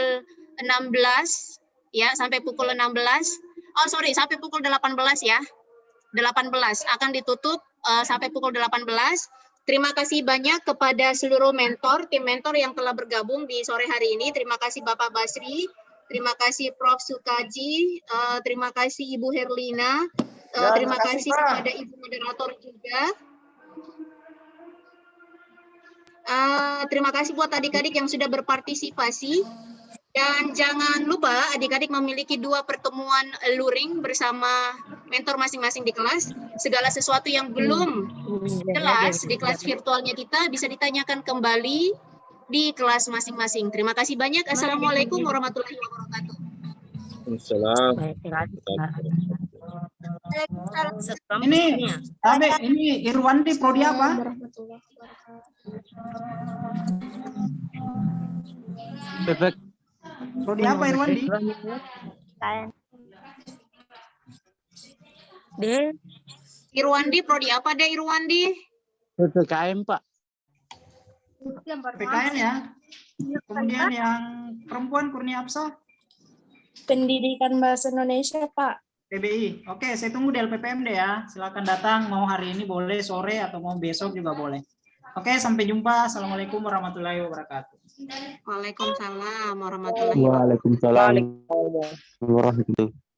16. Ya, sampai pukul 16. Oh, sorry, sampai pukul 18 ya. 18 akan ditutup sampai pukul 18. Terima kasih banyak kepada seluruh mentor, tim mentor yang telah bergabung di sore hari ini. Terima kasih Bapak Basri, terima kasih Prof. Sukaji, terima kasih Ibu Herlina, terima kasih kepada Ibu moderator juga. Terima kasih buat adik-adik yang sudah berpartisipasi. Dan jangan lupa adik-adik memiliki 2 pertemuan luring bersama mentor masing-masing di kelas. Segala sesuatu yang belum jelas di kelas virtualnya kita bisa ditanyakan kembali di kelas masing-masing. Terima kasih banyak. Assalamualaikum warahmatullahi wabarakatuh. Ini Irwandi prodi apa? Prodi apa Irwandi? Irwandi prodi apa deh Irwandi? PPKM Pak. PKN ya. Kemudian yang perempuan Kurnia Absa? Pendidikan Bahasa Indonesia Pak. PBI. Oke, saya tunggu di LPPMD ya. Silakan datang, mau hari ini boleh, sore atau mau besok juga boleh. Oke, sampai jumpa. Assalamualaikum warahmatullahi wabarakatuh. Waalaikumsalam warahmatullahi wabarakatuh. Waalaikumsalam warahmatullahi wabarakatuh.